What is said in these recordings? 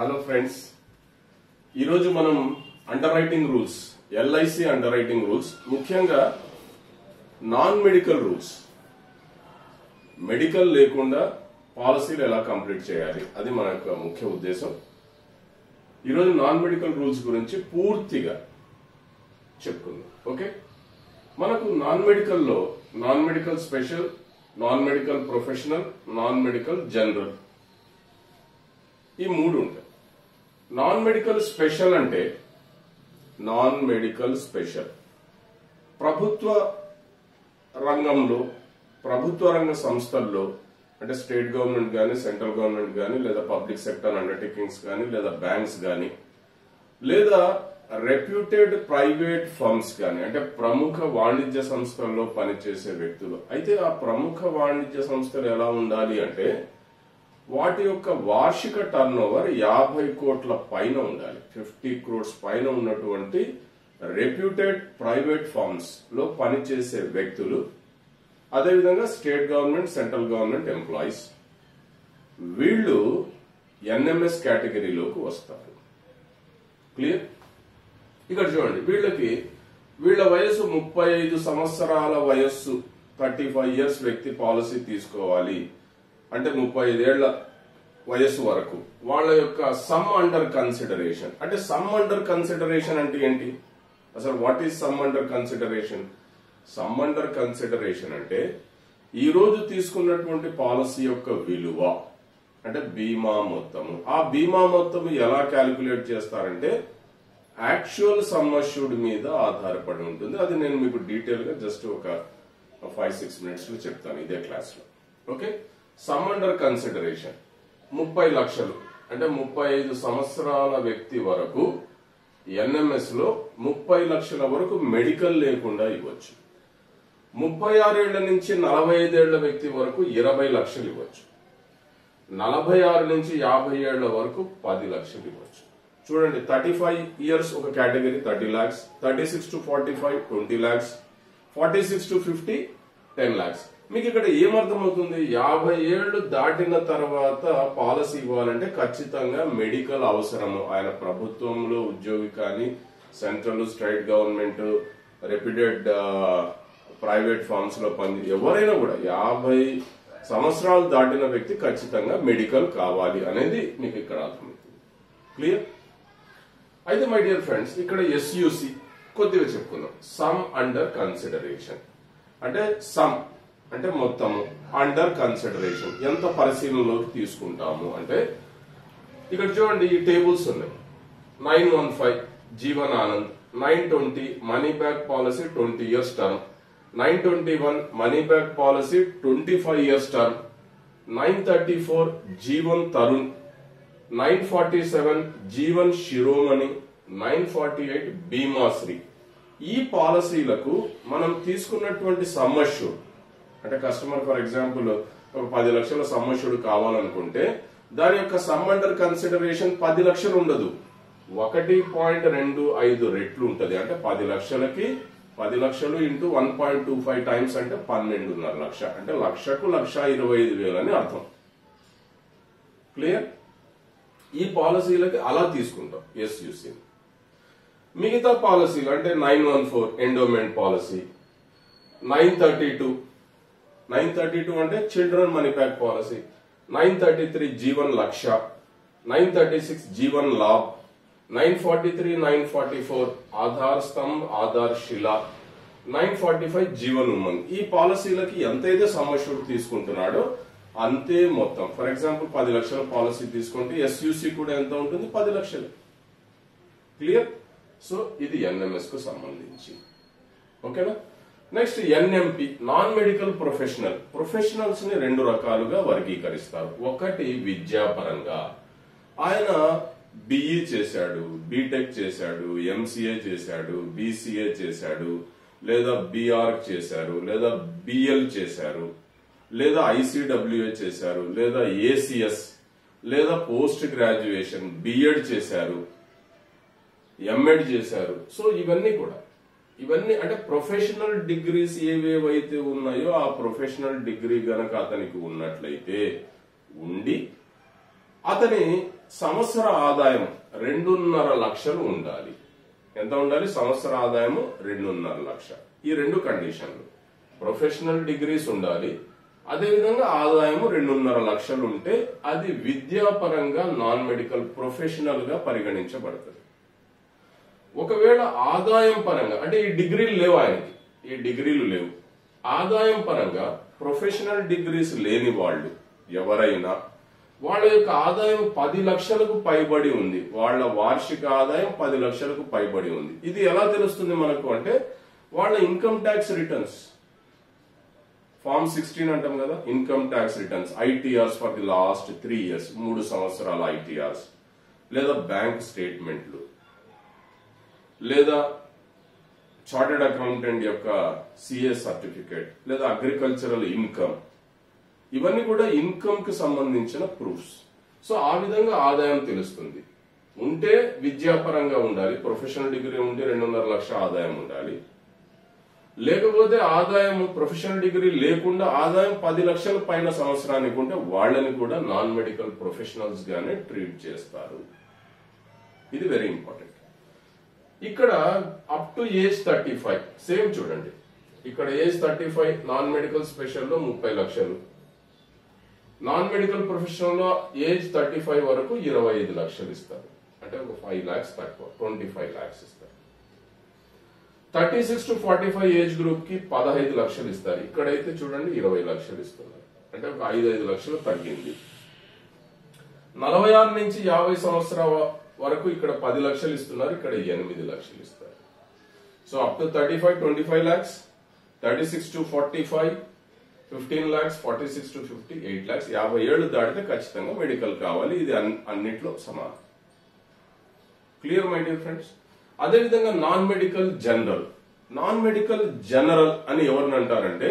Hello friends, ఈరోజు మనం under writing rules, LIC under writing rules, ముఖ్యంగా నాన్ మెడికల్ రూల్స్, మెడికల్ లేకుండా పాలసీలు ఎలా కంప్లీట్ చేయాలి అది మన యొక్క ముఖ్య ఉద్దేశం. ఈరోజు నాన్ మెడికల్ రూల్స్ గురించి పూర్తిగా చెప్పుకుందాం. ఓకే, మనకు నాన్ మెడికల్లో non medical special, non medical professional, non medical general, ఈ మూడు ఉంటాయి. నాన్ మెడికల్ స్పెషల్ అంటే నాన్ మెడికల్ స్పెషల్ ప్రభుత్వ రంగంలో, ప్రభుత్వ రంగ సంస్థల్లో, అంటే స్టేట్ గవర్నమెంట్ కానీ, సెంట్రల్ గవర్నమెంట్ కానీ, లేదా పబ్లిక్ సెక్టర్ అండర్టేకింగ్స్ కానీ, లేదా బ్యాంక్స్ కానీ, లేదా రెప్యూటెడ్ ప్రైవేట్ ఫర్మ్స్ కానీ, అంటే ప్రముఖ వాణిజ్య సంస్థల్లో పనిచేసే వ్యక్తులు. అయితే ఆ ప్రముఖ వాణిజ్య సంస్థలు ఎలా ఉండాలి అంటే వాటి యొక్క వార్షిక టర్న్ ఓవర్ 50 కోట్ల పైన ఉండాలి. 50 crores పైన ఉన్నటువంటి రెప్యూటెడ్ ప్రైవేట్ ఫర్మ్స్ లో పనిచేసే వ్యక్తులు, అదేవిధంగా state government, central government employees, వీళ్ళు ఎన్ఎంఎస్ కేటగిరీలోకి వస్తారు. క్లియర్? ఇక్కడ చూడండి, వీళ్ళ వయసు 35 సంవత్సరాల వయస్సు, 35 years వ్యక్తి పాలసీ తీసుకోవాలి అంటే 35 ఏళ్ల వయస్సు వరకు వాళ్ళ యొక్క సమ్ అండర్ కన్సిడరేషన్. అంటే సమ్ అండర్ కన్సిడరేషన్ అంటే ఏంటి? అసలు what is some under consideration? Some under consideration అంటే ఈ రోజు తీసుకున్నటువంటి పాలసీ యొక్క విలువ, అంటే బీమా మొత్తము. ఆ బీమా మొత్తం ఎలా క్యాలిక్యులేట్ చేస్తారంటే యాక్చువల్ సమ్ అష్యూర్డ్ మీద ఆధారపడి ఉంటుంది. అది నేను మీకు డీటెయిల్ గా జస్ట్ ఒక 5-6 minutes లో చెప్తాను ఇదే క్లాస్ లో. ఓకే, సమ్ అండర్ కన్సిడరేషన్ 30 లక్షలు, అంటే 35 సంవత్సరాల వ్యక్తి వరకు ఎన్ఎంఎస్ లో 30 లక్షల వరకు మెడికల్ లేకుండా ఇవ్వచ్చు. 36 ఏళ్ల నుంచి 45 ఏళ్ల వ్యక్తి వరకు 20 లక్షలు ఇవ్వచ్చు. 46 నుంచి 50 ఏళ్ల వరకు 10 లక్షలు ఇవ్వచ్చు. చూడండి, 35 years ఒక category 30 lakhs, 36 to 45 20 lakhs, 46 to 50 10 lakhs. మీకు ఇక్కడ ఏమర్థమవుతుంది? 50 ఏళ్లు దాటిన తర్వాత పాలసీ ఇవ్వాలంటే ఖచ్చితంగా మెడికల్ అవసరము. ఆయన ప్రభుత్వంలో ఉద్యోగి కానీ, central, state government, reputed private forms లో పని ఎవరైనా కూడా 50 సంవత్సరాలు దాటిన వ్యక్తి ఖచ్చితంగా మెడికల్ కావాలి అనేది మీకు ఇక్కడ అర్థమవుతుంది. క్లియర్? అయితే మై డియర్ ఫ్రెండ్స్, ఇక్కడ ఎస్యూసి కొద్దిగా చెప్పుకుందాం. సమ్ అండర్ కన్సిడరేషన్ అంటే సమ్ అంటే మొత్తము, అండర్ కన్సిడరేషన్ ఎంత పరిశీలనలోకి తీసుకుంటాము అంటే ఇక్కడ చూడండి, ఈ టేబుల్స్ ఉన్నాయి. 915 Jeevan Anand, 920 money back policy 20 years term, 921 money back policy 25 years term, 934 Jeevan Tarun, 947 Jeevan Shiromani, 948 Bimashree. ఈ పాలసీలకు మనం తీసుకున్నటువంటి సమ్ అష్యూర్డ్, అంటే కస్టమర్ ఫర్ ఎగ్జాంపుల్ ఒక 10 లక్షల సమ్ అష్యూర్డ్ కావాలనుకుంటే దాని యొక్క సమ్ అండర్ కన్సిడరేషన్ 10 లక్షలు ఉండదు, 1.25 రెట్లు ఉంటది. అంటే 10 లక్షలకి 10 లక్షలు ఇంటూ 1.25 times అంటే 12.5 లక్ష, అంటే లక్షకు 1,25,000 అని అర్థం. క్లియర్? ఈ పాలసీలకి అలా తీసుకుంటాం ఎస్యూసీ. మిగతా పాలసీలు అంటే 914 ఎండోమెంట్ పాలసీ, 932 అంటే children money back policy, 933 Jeevan Lakshya, 936 Jeevan Labh, 943 944 Aadhaar Stambh Aadhaar Shila, 945 Jeevan Umang. ఈ పాలసీలకి ఎంతైతే సమ్ అష్యూర్డ్ తీసుకుంటున్నాడో అంతే మొత్తం. ఫర్ ఎగ్జాంపుల్ 10 లక్షల పాలసీ తీసుకుంటే ఎస్యూసీ కూడా ఎంత ఉంటుంది? 10 లక్షలు. క్లియర్? సో ఇది ఎన్ఎంఎస్ కు సంబంధించి. ఓకేనా? Next NMP, non medical professional. Professionals ని 2 రకాలుగా వర్గీకరిస్తారు. ఒకటి విద్యాపరంగా, ఆయన బిఈ చేశాడు, బీటెక్ చేశాడు, ఎంసీఏ చేశాడు, బీసీఏ చేశాడు, లేదా బీఆర్ చేశారు, లేదా బిఎల్ చేశారు, లేదా ఐసీడబ్ల్యూఏ చేశారు, లేదా ఏసీఎస్, లేదా పోస్ట్ గ్రాడ్యుయేషన్ బిఎడ్ చేశారు, ఎంఎడ్ చేశారు. సో ఇవన్నీ అంటే ప్రొఫెషనల్ డిగ్రీస్ ఏవేవైతే ఉన్నాయో ఆ ప్రొఫెషనల్ డిగ్రీ గనక అతనికి ఉన్నట్లయితే ఉండి అతని సంవత్సర ఆదాయం 2.5 లక్షలు ఉండాలి. ఎంత ఉండాలి? సంవత్సర ఆదాయము 2.5 లక్షలు. ఈ రెండు కండిషన్లు. ప్రొఫెషనల్ డిగ్రీస్ ఉండాలి, అదేవిధంగా ఆదాయము 2.5 లక్షలు ఉంటే అది విద్యాపరంగా నాన్ మెడికల్ ప్రొఫెషనల్ గా పరిగణించబడుతుంది. ఒకవేళ ఆదాయం పరంగా అంటే ఈ డిగ్రీలు లేవు, ఆయనకి ఈ డిగ్రీలు లేవు, ఆదాయం పరంగా ప్రొఫెషనల్ డిగ్రీస్ లేని వాళ్ళు ఎవరైనా వాళ్ళ యొక్క ఆదాయం 10 లక్షలకు పైబడి ఉంది, వాళ్ళ వార్షిక ఆదాయం 10 లక్షలకు పైబడి ఉంది. ఇది ఎలా తెలుస్తుంది మనకు అంటే వాళ్ళ ఇన్కమ్ ట్యాక్స్ రిటర్న్స్, ఫార్మ్ 16 అంటాం కదా, income tax returns, ITRs for the last 3 years, 3 సంవత్సరాల ఐటీఆర్స్, లేదా బ్యాంక్ స్టేట్మెంట్లు, లేదా చార్టెడ్ అకౌంటెంట్ యొక్క సిఏ సర్టిఫికేట్, లేదా అగ్రికల్చరల్ ఇన్కమ్, ఇవన్నీ కూడా ఇన్కమ్ కి సంబంధించిన ప్రూఫ్స్. సో ఆ విధంగా ఆదాయం తెలుస్తుంది. ఉంటే విద్యాపరంగా ఉండాలి, ప్రొఫెషనల్ డిగ్రీ ఉంటే 2.5 లక్షల ఆదాయం ఉండాలి. లేకపోతే ఆదాయం ప్రొఫెషనల్ డిగ్రీ లేకుండా ఆదాయం 10 లక్షల పైన సంవత్సరానికి ఉంటే వాళ్ళని కూడా నాన్ మెడికల్ ప్రొఫెషనల్స్ గానే ట్రీట్ చేస్తారు. ఇది వెరీ ఇంపార్టెంట్. ఇక్కడ అప్ టు ఏజ్ 35 సేమ్ చూడండి. ఇక్కడ ఏజ్ 35 నాన్ మెడికల్ స్పెషల్ లో 30 లక్షలు, నాన్ మెడికల్ ప్రొఫెషనల్ లో ఏజ్ 35 వరకు 25 లక్షలు ఇస్తారు. అంటే ఒక 5 lakhs తక్కువ, 25 lakhs ఇస్తారు. 36 to 45 ఏజ్ గ్రూప్ కి 15 లక్షలు ఇస్తారు. ఇక్కడైతే చూడండి 20 లక్షలు ఇస్తున్నారు. అంటే ఒక 5 లక్షలు తగ్గింది. 46 నుంచి 50 సంవత్సరాల వరకు ఇక్కడ 10 లక్షలు ఇస్తున్నారు, ఇక్కడ 8 లక్షలు ఇస్తారు. So up to 35 25 lakhs, 36 to 45 15 lakhs, 46 to 50 8 lakhs. 50 ఏళ్ళు దాటితే ఖచ్చితంగా మెడికల్ కావాలి. ఇది అన్నిట్లో సమానం. Clear my dear friends. అదేవిధంగా non medical general, non medical general అని ఎవరిని అంటారంటే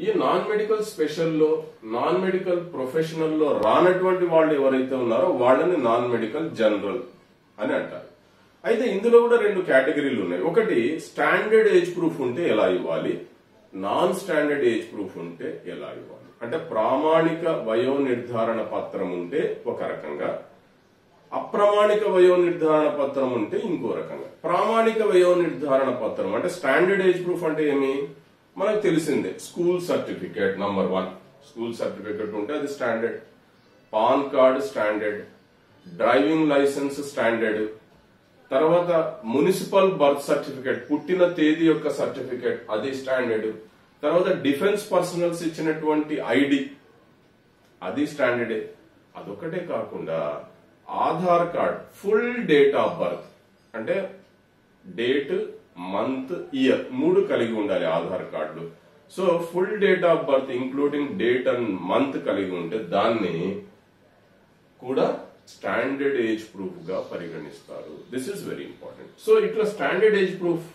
ఈ నాన్ మెడికల్ స్పెషల్ లో నాన్ మెడికల్ ప్రొఫెషనల్ లో రానటువంటి వాళ్ళు ఎవరైతే ఉన్నారో వాళ్ళని నాన్ మెడికల్ జనరల్ అని అంటారు. అయితే ఇందులో కూడా 2 కేటగిరీలు ఉన్నాయి. ఒకటి స్టాండర్డ్ ఏజ్ ప్రూఫ్ ఉంటే ఎలా ఇవ్వాలి, నాన్ స్టాండర్డ్ ఏజ్ ప్రూఫ్ ఉంటే ఎలా ఇవ్వాలి. అంటే ప్రామాణిక వయో నిర్ధారణ పత్రం ఉంటే ఒక రకంగా, అప్రమాణిక వయో నిర్ధారణ పత్రం ఉంటే ఇంకో రకంగా. ప్రామాణిక వయో నిర్ధారణ పత్రం అంటే స్టాండర్డ్ ఏజ్ ప్రూఫ్ అంటే ఏమి మనకు తెలిసిందే. School certificate number 1, school certificate ఉంటే అది standard. PAN card standard, driving license standard, తర్వాత మున్సిపల్ బర్త్ సర్టిఫికేట్ పుట్టిన తేదీ యొక్క సర్టిఫికేట్ అది స్టాండర్డ్, తర్వాత డిఫెన్స్ పర్సనల్స్ ఇచ్చినటువంటి ఐడి అది స్టాండర్డే. అదొకటే కాకుండా Aadhaar card full date of birth అంటే డేట్ మంత్ ఇయర్ 3 కలిగి ఉండాలి Aadhaar card. So full date of birth including date and month కలిగి ఉంటే దాన్ని కూడా స్టాండర్డ్ ఏజ్ ప్రూఫ్ గా పరిగణిస్తారు. This is very important. So ఇట్లా స్టాండర్డ్ ఏజ్ ప్రూఫ్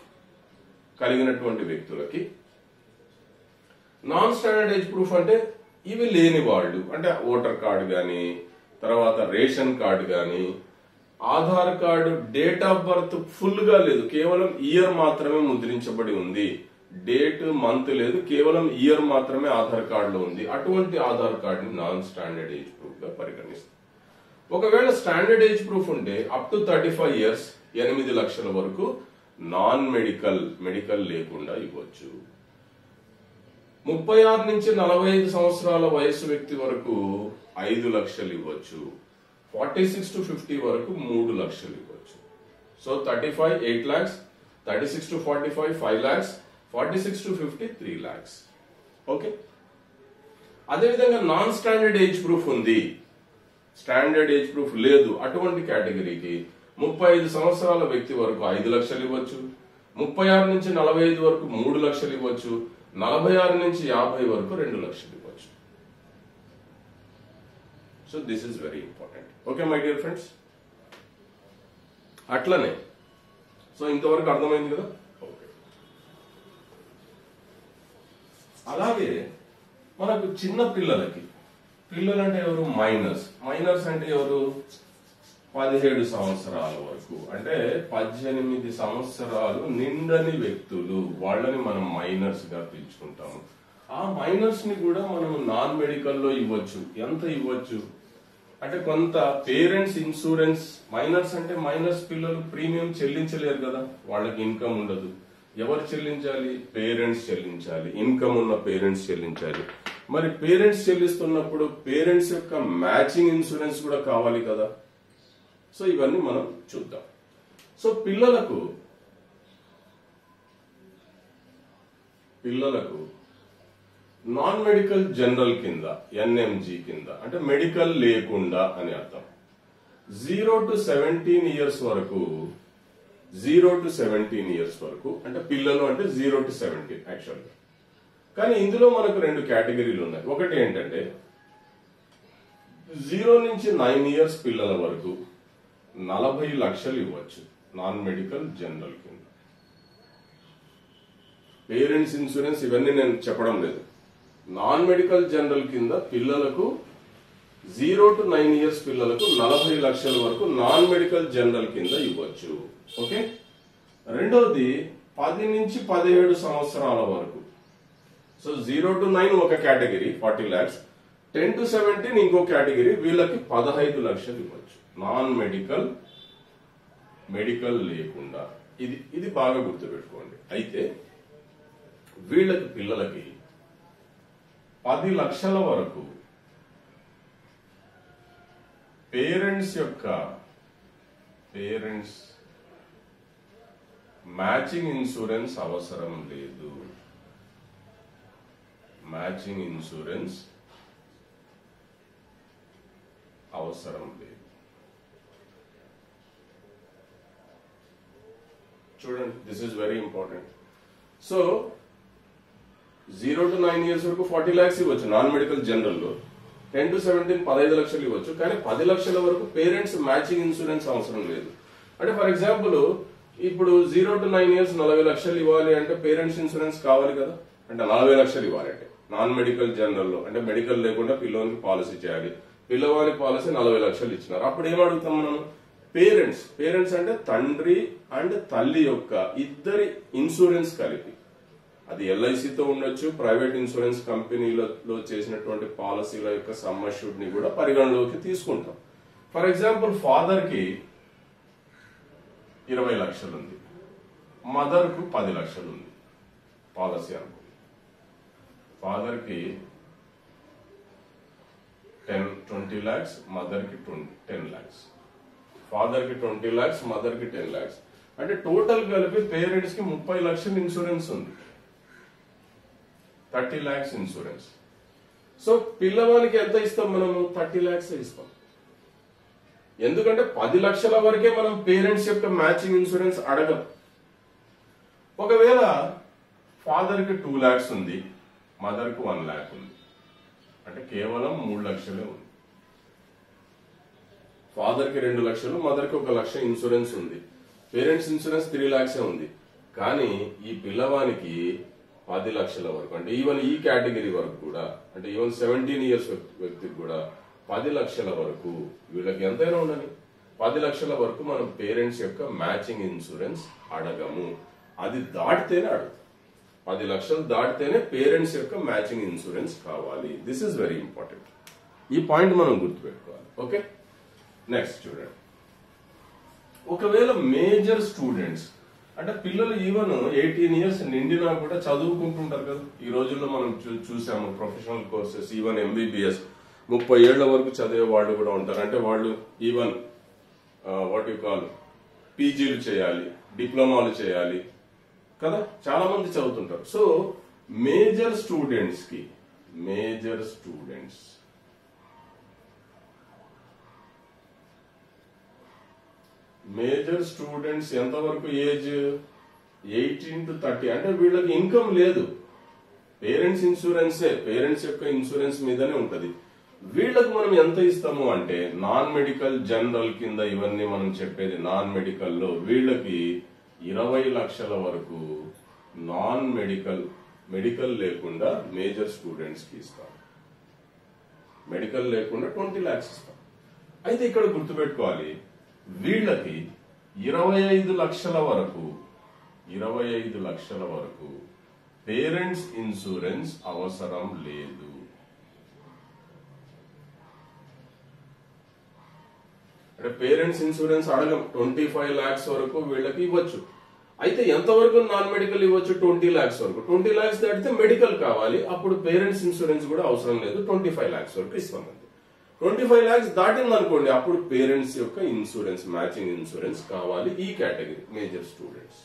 కలిగినటువంటి వ్యక్తులకి, నాన్ స్టాండర్డ్ ఏజ్ ప్రూఫ్ అంటే ఇవి లేని వాళ్ళు, అంటే ఓటర్ కార్డు గాని, తర్వాత రేషన్ కార్డు గాని, Aadhaar card date of birth full గా లేదు, కేవలం ఇయర్ మాత్రమే ముద్రించబడి ఉంది, డేట్ మంత్ లేదు, కేవలం ఇయర్ మాత్రమే ఆధార్ కార్డులో ఉంది. అటువంటి ఆధార్ కార్డుని నాన్ స్టాండర్డ్ ఏజ్ ప్రూఫ్ గా పరిగణిస్తారు. ఒకవేళ స్టాండర్డ్ ఏజ్ ప్రూఫ్ ఉంటే అప్ టు 35 years 8 లక్షల వరకు నాన్ మెడికల్ లేకుండా ఇవ్వచ్చు. 36 నుంచి 45 సంవత్సరాల వయసు వ్యక్తి వరకు 5 లక్షలు ఇవ్వచ్చు. 46 to 50 వరకు 3 లక్షలు ఇవ్వచ్చు. So 35 8 lakhs, 36 to 45 5 lakhs, 46 to 50 3 lakhs. Okay. అదేవిధంగా నాన్ స్టాండర్డ్ ఏజ్ ప్రూఫ్ ఉంది, స్టాండర్డ్ ఏజ్ ప్రూఫ్ లేదు, అటువంటి కేటగిరీకి 35 సంవత్సరాల వ్యక్తి వరకు 5 లక్షలు ఇవ్వచ్చు, 36 నుంచి 45 వరకు 3 లక్షలు ఇవ్వచ్చు, 46 నుంచి 50 వరకు 2 లక్షలు ఇవ్వచ్చు. So this is very important. Okay my dear friends. అట్లనే సో ఇంతవరకు అర్థమైంది కదా. ఓకే. అలాగే మనకు చిన్న పిల్లలకి, పిల్లలంటే ఎవరు, మైనర్స్ అంటే ఎవరు, 17 సంవత్సరాల వరకు, అంటే 18 సంవత్సరాలు నిండని వ్యక్తులు, వాళ్ళని మనం మైనర్స్ గా పిలుచుకుంటాము. ఆ మైనర్స్ ని కూడా మనం నాన్ మెడికల్ లో ఇవ్వచ్చు. ఎంత ఇవ్వచ్చు, అంటే కొంత పేరెంట్స్ ఇన్సూరెన్స్, మైనర్స్ అంటే మైనర్స్ పిల్లలు ప్రీమియం చెల్లించలేరు కదా, వాళ్ళకి ఇన్కమ్ ఉండదు. ఎవరు చెల్లించాలి? పేరెంట్స్ చెల్లించాలి. ఇన్కమ్ ఉన్న పేరెంట్స్ చెల్లించాలి. మరి పేరెంట్స్ చెల్లిస్తున్నప్పుడు పేరెంట్స్ యొక్క మ్యాచింగ్ ఇన్సూరెన్స్ కూడా కావాలి కదా. సో ఇవన్నీ మనం చూద్దాం. సో పిల్లలకు నాన్ మెడికల్ జనరల్ కింద, ఎన్ఎంజీ కింద, అంటే మెడికల్ లేకుండా అని అర్థం, 0 to 17 ఇయర్స్ వరకు, 0 to 17 ఇయర్స్ వరకు అంటే పిల్లలు అంటే 0 to 17 యాక్చువల్గా. కానీ ఇందులో మనకు 2 కేటగిరీలు ఉన్నాయి. ఒకటి ఏంటంటే 0 నుంచి 9 ఇయర్స్ పిల్లల వరకు 40 లక్షలు ఇవ్వచ్చు నాన్ మెడికల్ జనరల్ కింద. పేరెంట్స్ ఇన్సూరెన్స్ ఇవన్నీ నేను చెప్పడం లేదు. నాన్ మెడికల్ జనరల్ కింద పిల్లలకు 0 to 9 ఇయర్స్ పిల్లలకు 40 లక్షల వరకు నాన్ మెడికల్ జనరల్ కింద ఇవ్వచ్చు. ఓకే. రెండోది 10 నుంచి 17 సంవత్సరాల వరకు. సో 0 to 9 ఒక కేటగిరీ 40 lakhs, 10 to 17 ఇంకో కేటగిరీ, వీళ్ళకి 15 లక్షలు ఇవ్వచ్చు నాన్ మెడికల్ లేకుండా. ఇది బాగా గుర్తుపెట్టుకోండి. అయితే వీళ్ళకి పిల్లలకి 10 లక్షల వరకు పేరెంట్స్ మ్యాచింగ్ ఇన్సూరెన్స్ అవసరం లేదు. మ్యాచింగ్ ఇన్సూరెన్స్ అవసరం లేదు. చూడండి, this is very important. So 0 to 9 years వరకు 40 lakhs ఇవ్వచ్చు నాన్ మెడికల్ జనరల్ లో, 10 to 17 15 లక్షలు ఇవ్వచ్చు. కానీ 10 లక్షల వరకు పేరెంట్స్ మ్యాచింగ్ ఇన్సూరెన్స్ అవసరం లేదు. అంటే ఫర్ ఎగ్జాంపుల్ ఇప్పుడు 0 to 9 ఇయర్స్ 40 లక్షలు ఇవ్వాలి అంటే పేరెంట్స్ ఇన్సూరెన్స్ కావాలి కదా. అంటే 40 లక్షలు ఇవ్వాలంటే నాన్ మెడికల్ జనరల్ లో, అంటే మెడికల్ లేకుండా పిల్లవానికి పాలసీ చేయాలి. పిల్లవాని పాలసీ 40 లక్షలు ఇచ్చినారు. అప్పుడు ఏమడుగుతాం మనం? పేరెంట్స్ అంటే తండ్రి అండ్ తల్లి యొక్క ఇద్దరి ఇన్సూరెన్స్ కలిపి, అది ఎల్ఐసితో ఉండొచ్చు, ప్రైవేట్ ఇన్సూరెన్స్ కంపెనీలలో చేసినటువంటి పాలసీల యొక్క సమ్ అష్యూర్డ్ ని కూడా పరిగణలోకి తీసుకుంటాం. ఫర్ ఎగ్జాంపుల్ ఫాదర్ కి 20 లక్షలు ఉంది, మదర్ కు 10 లక్షలు ఉంది పాలసీ అనుకో. ఫాదర్ కి 20 lakhs, మదర్ కి 10 lakhs. ఫాదర్ కి 20 lakhs, మదర్ కి 10 lakhs. అంటే టోటల్ కలిపి పేరెంట్స్ కి 30 లక్షలు ఇన్సూరెన్స్ ఉంది, 30 lakhs ఇన్సూరెన్స్. సో పిల్లవానికి ఎంత ఇస్తాం మనము? 30 lakhs ఇస్తాం. ఎందుకంటే 10 లక్షల వరకే మనం పేరెంట్స్ యొక్క మ్యాచింగ్ ఇన్సూరెన్స్ అడగం. ఒకవేళ ఫాదర్ కి 2 lakhs ఉంది, మదర్ కు 1 lakh ఉంది, అంటే కేవలం 3 లక్షలే ఉంది. ఫాదర్ కి 2 లక్షలు, మదర్ కి 1 లక్ష ఇన్సూరెన్స్ ఉంది. పేరెంట్స్ ఇన్సూరెన్స్ 3 lakhs ఉంది. కానీ ఈ పిల్లవానికి 10 లక్షల వరకు, అంటే ఈవెన్ ఈ కేటగిరీ వరకు కూడా, అంటే ఈవెన్ 17 ఇయర్స్ వ్యక్తికి కూడా 10 లక్షల వరకు, వీళ్ళకి ఎంతైనా ఉండని 10 లక్షల వరకు మనం పేరెంట్స్ యొక్క మ్యాచింగ్ ఇన్సూరెన్స్ అడగము. అది దాటితేనే అడుగుతాం. 10 లక్షలు దాటితేనే పేరెంట్స్ యొక్క మ్యాచింగ్ ఇన్సూరెన్స్ కావాలి. This is very important. ఈ పాయింట్ మనం గుర్తుపెట్టుకోవాలి. ఓకే. నెక్స్ట్ చూడండి, ఒకవేళ మేజర్ స్టూడెంట్స్ అంటే పిల్లలు ఈవెన్ 18 ఇయర్స్ నిండినా కూడా చదువుకుంటుంటారు కదా. ఈ రోజుల్లో మనం చూసాము ప్రొఫెషనల్ కోర్సెస్, ఈవెన్ ఎంబీబీఎస్ 30 ఏళ్ల వరకు చదివే వాళ్ళు కూడా ఉంటారు. అంటే వాళ్ళు ఈవెన్ వాట్ యు కాల్ పీజీలు చేయాలి, డిప్లొమాలు చేయాలి కదా, చాలా మంది చదువుతుంటారు. సో మేజర్ స్టూడెంట్స్ ఎంతవరకు ఏజ్? 18 to 30. అంటే వీళ్ళకి ఇన్కమ్ లేదు, పేరెంట్స్ యొక్క ఇన్సూరెన్స్ మీదనే ఉంటది. వీళ్ళకు మనం ఎంత ఇస్తాము అంటే నాన్ మెడికల్ జనరల్ కింద, ఇవన్నీ మనం చెప్పేది నాన్ మెడికల్ లో వీళ్ళకి 20 లక్షల వరకు నాన్ మెడికల్ లేకుండా మేజర్ స్టూడెంట్స్ కి ఇస్తాం. మెడికల్ లేకుండా 20 lakhs ఇస్తాం. అయితే ఇక్కడ గుర్తుపెట్టుకోవాలి, వీళ్ళకి 25 లక్షల వరకు పేరెంట్స్ ఇన్సూరెన్స్ అవసరం లేదు. అంటే పేరెంట్స్ ఇన్సూరెన్స్ అడగం. 25 lakhs వరకు వీళ్ళకి ఇవ్వచ్చు. అయితే ఎంతవరకు నాన్ మెడికల్ ఇవ్వచ్చు? 20 lakhs వరకు. 20 lakhs దాటితే మెడికల్ కావాలి, అప్పుడు పేరెంట్స్ ఇన్సూరెన్స్ కూడా అవసరం లేదు, 25 lakhs వరకు ఇస్తామండి. 25 lakhs దాటింది అనుకోండి, అప్పుడు పేరెంట్స్ యొక్క ఇన్సూరెన్స్, మ్యాచింగ్ ఇన్సూరెన్స్ కావాలి ఈ category major students.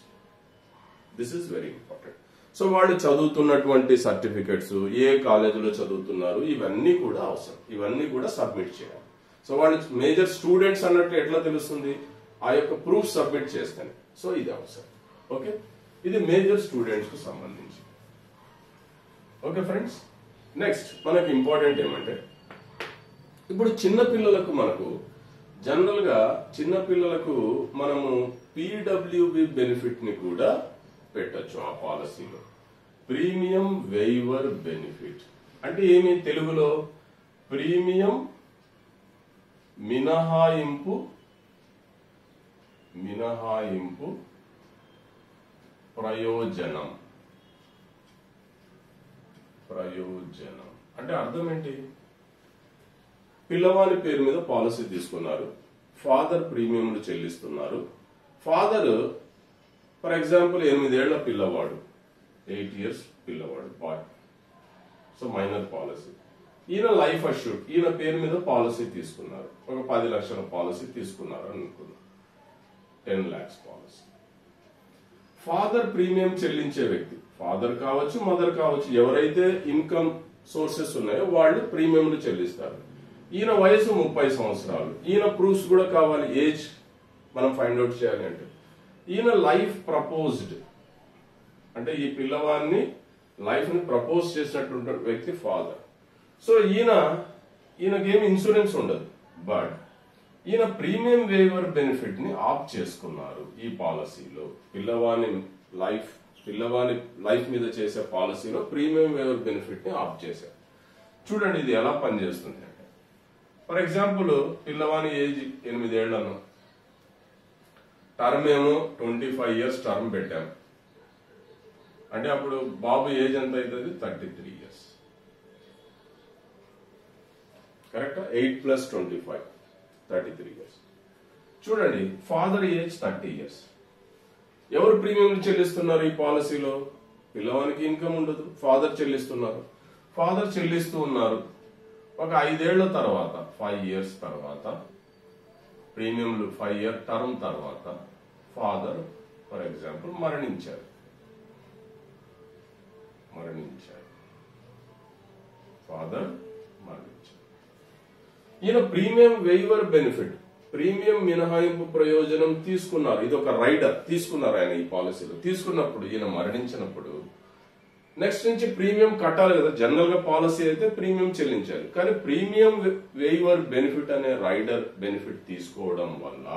This is very important. So వాళ్ళు చదువుతున్నటువంటి సర్టిఫికెట్స్, ఏ కాలేజీలో చదువుతున్నారు, ఇవన్నీ కూడా అవసరం, ఇవన్నీ కూడా సబ్మిట్ చేయాలి. సో వాళ్ళు మేజర్ స్టూడెంట్స్ అన్నట్టు ఎట్లా తెలుస్తుంది? ఆ యొక్క ప్రూఫ్ సబ్మిట్ చేస్తేనే. సో ఇది అవసరం. ఓకే, ఇది మేజర్ స్టూడెంట్స్ కు సంబంధించి. ఓకే ఫ్రెండ్స్, నెక్స్ట్ మనకి ఇంపార్టెంట్ ఏమంటే, ఇప్పుడు చిన్నపిల్లలకు మనకు జనరల్ గా చిన్నపిల్లలకు మనము పీడబ్ల్యూబి బెనిఫిట్ ని కూడా పెట్టచ్చు ఆ పాలసీలో. ప్రీమియం వెయివర్ బెనిఫిట్ అంటే ఏమి? తెలుగులో ప్రీమియం మినహాయింపు ప్రయోజనం. అంటే అర్థం ఏంటి? పిల్లవాని పేరు మీద పాలసీ తీసుకున్నారు, ఫాదర్ ప్రీమియంలు చెల్లిస్తున్నారు. ఫాదర్ ఫర్ ఎగ్జాంపుల్ 8 ఏళ్ల పిల్లవాడు, 8 years పిల్లవాడు, బాయ్. So minor policy. ఈయన లైఫ్ అష్యూర్డ్, ఈయన పేరు మీద పాలసీ తీసుకున్నారు, ఒక 10 లక్షల పాలసీ తీసుకున్నారు అనుకున్నారు, 10 lakhs పాలసీ. ఫాదర్ ప్రీమియం చెల్లించే వ్యక్తి, ఫాదర్ కావచ్చు, మదర్ కావచ్చు, ఎవరైతే ఇన్కమ్ సోర్సెస్ ఉన్నాయో వాళ్ళు ప్రీమియంలు చెల్లిస్తారు. ఈయన వయసు 30 సంవత్సరాలు. ఈయన ప్రూఫ్స్ కూడా కావాలి, ఏజ్ మనం ఫైండ్ అవుట్ చేయాలి అంటే. ఈయన లైఫ్ ప్రపోజ్డ్, అంటే ఈ పిల్లవాడిని లైఫ్ ని ప్రపోజ్ చేసినటువంటి వ్యక్తి ఫాదర్. సో ఈయనకేమి ఇన్సూరెన్స్ ఉండదు, బట్ ఈయన ప్రీమియం వేవర్ బెనిఫిట్ ని ఆప్ చేసుకున్నారు ఈ పాలసీలో. పిల్లవాని లైఫ్ మీద చేసే పాలసీలో ప్రీమియం వేవర్ బెనిఫిట్ ని ఆప్ చేశారు. చూడండి ఇది ఎలా పనిచేస్తుంది అంటే, ఫర్ ఎగ్జాంపుల్ పిల్లవాని ఏజ్ 8 ఏళ్లను, టర్మ్ ఏమో 25 years టర్మ్ పెట్టాం. అంటే అప్పుడు బాబు ఏజ్ ఎంత అవుతుంది? 33 years. కరెక్టా? 8 + 25 33 years. చూడండి ఫాదర్ ఏజ్ 30 years. ఎవరు ప్రీమియం చెల్లిస్తున్నారు ఈ పాలసీలో? పిల్లవానికి ఇన్కమ్ ఉండదు, ఫాదర్ చెల్లిస్తున్నారు. ఫాదర్ చెల్లిస్తూ ఉన్నారు. ఒక 5 ఏళ్ల తర్వాత, 5 years తర్వాత, ప్రీమియంలు 5 year టర్మ్ తర్వాత ఫాదర్ ఫర్ ఎగ్జాంపుల్ మరణించారు. ఫాదర్ మరణించారు. ఈయన ప్రీమియం వెయివర్ బెనిఫిట్, ప్రీమియం మినహాయింపు ప్రయోజనం తీసుకున్నారు. ఇది ఒక రైడర్ తీసుకున్నారు ఆయన ఈ పాలసీలో. తీసుకున్నప్పుడు ఈయన మరణించినప్పుడు నెక్స్ట్ నుంచి ప్రీమియం కట్టాలి కదా. జనరల్ గా పాలసీ అయితే ప్రీమియం చెల్లించాలి, కానీ ప్రీమియం వేవర్ బెనిఫిట్ అనే రైడర్ బెనిఫిట్ తీసుకోవడం వల్ల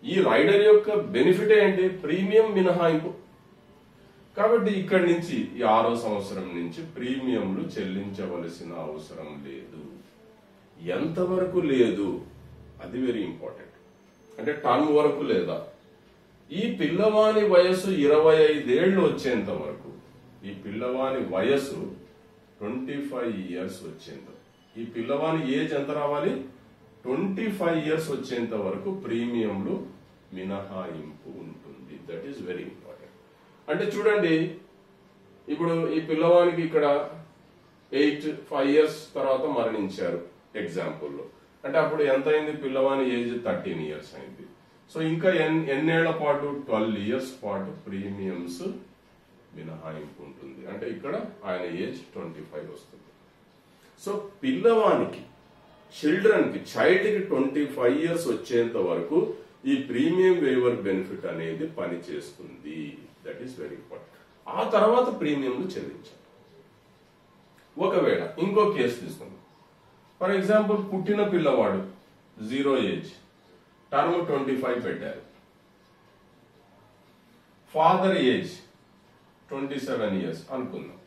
ఈ రైడర్ యొక్క బెనిఫిట్ ఏంటి? ప్రీమియం మినహాయింపు. కాబట్టి ఇక్కడి నుంచి ఈ 6వ సంవత్సరం నుంచి ప్రీమియంలు చెల్లించవలసిన అవసరం లేదు. ఎంతవరకు లేదు? అది వెరీ ఇంపార్టెంట్. అంటే టర్మ్ వరకు లేదా? ఈ పిల్లవాని వయసు 25 ఏళ్లు వచ్చేంత వరకు, ఈ పిల్లవాని వయసు 25 years వచ్చేంత, ఈ పిల్లవాని ఏజ్ ఎంత రావాలి? 25 years వచ్చేంత వరకు ప్రీమియంలు మినహాయింపు ఉంటుంది. That is very important. అంటే చూడండి, ఇప్పుడు ఈ పిల్లవానికి ఇక్కడ 5 years తర్వాత మరణించారు ఎగ్జాంపుల్లో. అంటే అప్పుడు ఎంత అయింది? పిల్లవాని ఏజ్ 13 years అయింది. సో ఇంకా ఎన్నేళ్ల పాటు? 12 years పాటు ప్రీమియమ్స్ మినహాయింపు ఉంటుంది. అంటే ఇక్కడ ఆయన ఏజ్ 25 వస్తుంది. సో పిల్లవానికి, చైల్డ్ కి 25 years వచ్చేంత వరకు ఈ ప్రీమియం వేవర్ బెనిఫిట్ అనేది పనిచేస్తుంది. That is very important. ఆ తర్వాత ప్రీమియంలు చెల్లించాలి. ఒకవేళ ఇంకో కేసు తీసుకుందాం. ఫర్ ఎగ్జాంపుల్ పుట్టిన పిల్లవాడు 0 ఏజ్, టర్మ్ 25 పెట్టారు. ఫాదర్ ఏజ్ 27 years అనుకుందాం.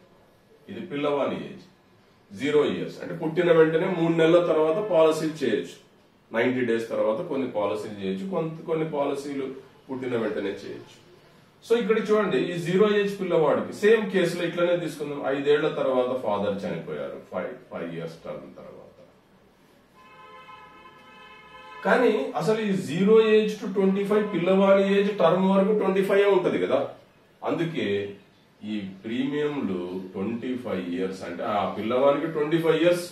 ఇది పిల్లవాని ఏజ్ 0 years. అంటే పుట్టిన వెంటనే 3 నెలల తర్వాత పాలసీలు చేయొచ్చు, 90 days తర్వాత కొన్ని పాలసీలు చేయొచ్చు, కొన్ని పాలసీలు పుట్టిన వెంటనే చేయొచ్చు. సో ఇక్కడ చూడండి, ఈ 0 ఏజ్ పిల్లవాడికి సేమ్ కేసులో ఇట్లనే తీసుకుందాం. 5 ఏళ్ల తర్వాత ఫాదర్ చనిపోయారు, 5 years టర్మ్ తర్వాత. కానీ అసలు ఈ 0 ఏజ్ టు 25 పిల్లవాని ఏజ్ టర్మ్ వరకు 25 ఉంటది కదా. అందుకే ఈ ప్రీమియంలు 25 ఇయర్స్ అంటే ఆ పిల్లవానికి 25 ఇయర్స్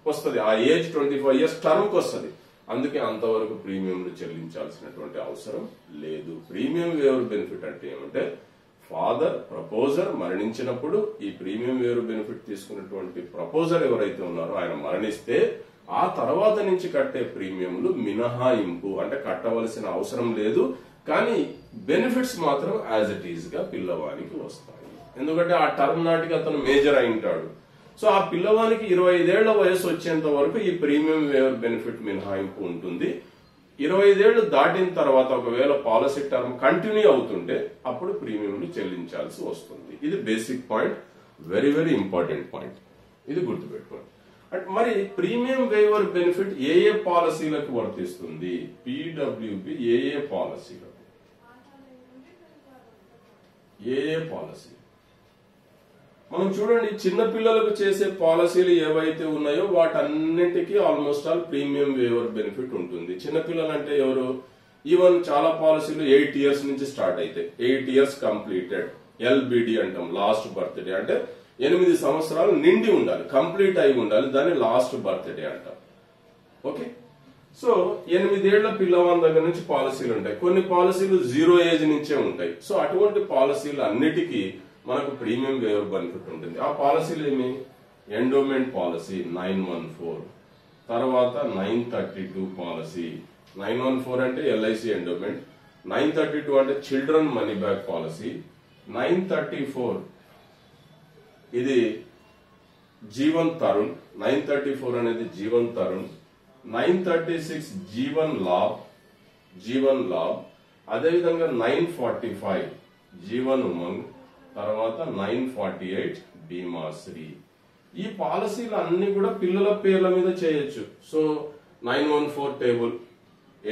వస్తుంది, ఆ ఏజ్ 25 ఇయర్స్ టర్మ్ కి వస్తుంది. అందుకే అంతవరకు ప్రీమియంలు చెల్లించాల్సినటువంటి అవసరం లేదు. ప్రీమియం వేవర్ బెనిఫిట్ అంటే ఏమంటే ఫాదర్ ప్రపోజర్ మరణించినప్పుడు ఈ ప్రీమియం వేవర్ బెనిఫిట్ తీసుకున్నటువంటి ప్రపోజర్ ఎవరైతే ఉన్నారో ఆయన మరణిస్తే ఆ తర్వాత నుంచి కట్టే ప్రీమియంలు మినహాయింపు, అంటే కట్టవలసిన అవసరం లేదు. కానీ బెనిఫిట్స్ మాత్రం యాజ్ ఇట్ ఈజ్ గా పిల్లవానికి వస్తాయి. ఎందుకంటే ఆ టర్మ్ నాటికి అతను మేజర్ అయి ఉంటాడు. సో ఆ పిల్లవానికి 25 ఏళ్ల వయసు వచ్చేంత వరకు ఈ ప్రీమియం వేవర్ బెనిఫిట్ మినహాయింపు ఉంటుంది. 25 ఏళ్లు దాటిన తర్వాత ఒకవేళ పాలసీ టర్మ్ కంటిన్యూ అవుతుంటే అప్పుడు ప్రీమియంలు చెల్లించాల్సి వస్తుంది. ఇది basic point, very very important point. ఇది గుర్తుపెట్టుకోండి. మరి ప్రీమియం వేవర్ బెనిఫిట్ ఏ ఏ పాలసీలకు వర్తిస్తుంది? పీడబ్ల్యూబి ఏ ఏ పాలసీలకు, ఏ ఏ పాలసీ మనం చూడండి. చిన్న పిల్లలకు చేసే పాలసీలు ఏవైతే ఉన్నాయో వాటన్నిటికీ almost all premium waiver benefit ఉంటుంది. చిన్నపిల్లలు అంటే ఎవరు? ఈవెన్ చాలా పాలసీలు 8 ఇయర్స్ నుంచి స్టార్ట్ అయితే 8 ఇయర్స్ కంప్లీటెడ్, ఎల్బిడి అంటాం, లాస్ట్ బర్త్డే. అంటే 8 సంవత్సరాలు నిండి ఉండాలి, కంప్లీట్ అయి ఉండాలి, దాన్ని లాస్ట్ బర్త్డే అంటాం. ఓకే, సో 8 ఏళ్ల పిల్లవాని దగ్గర నుంచి పాలసీలు ఉంటాయి. కొన్ని పాలసీలు 0 ఏజ్ నుంచే ఉంటాయి. సో అటువంటి పాలసీలు అన్నిటికీ మనకు ప్రీమియం వేవర్ బెనిఫిట్ ఉంటుంది. ఆ పాలసీలు ఏమి? ఎండోమెంట్ పాలసీ 914, తర్వాత 932 పాలసీ. 914 అంటే ఎల్ఐసి ఎండోమెంట్, 932 అంటే చిల్డ్రన్ మనీ బ్యాక్ పాలసీ, 934 ఇది జీవన్ తరుణ్, 934 అనేది జీవన్ తరుణ్, 936 జీవన్ లాభ్, అదేవిధంగా 945 జీవన్ ఉమంగ్, తర్వాత 948 బీమాశ్రీ. ఈ పాలసీలు అన్ని కూడా పిల్లల పేర్ల మీద చేయొచ్చు. సో 914 టేబుల్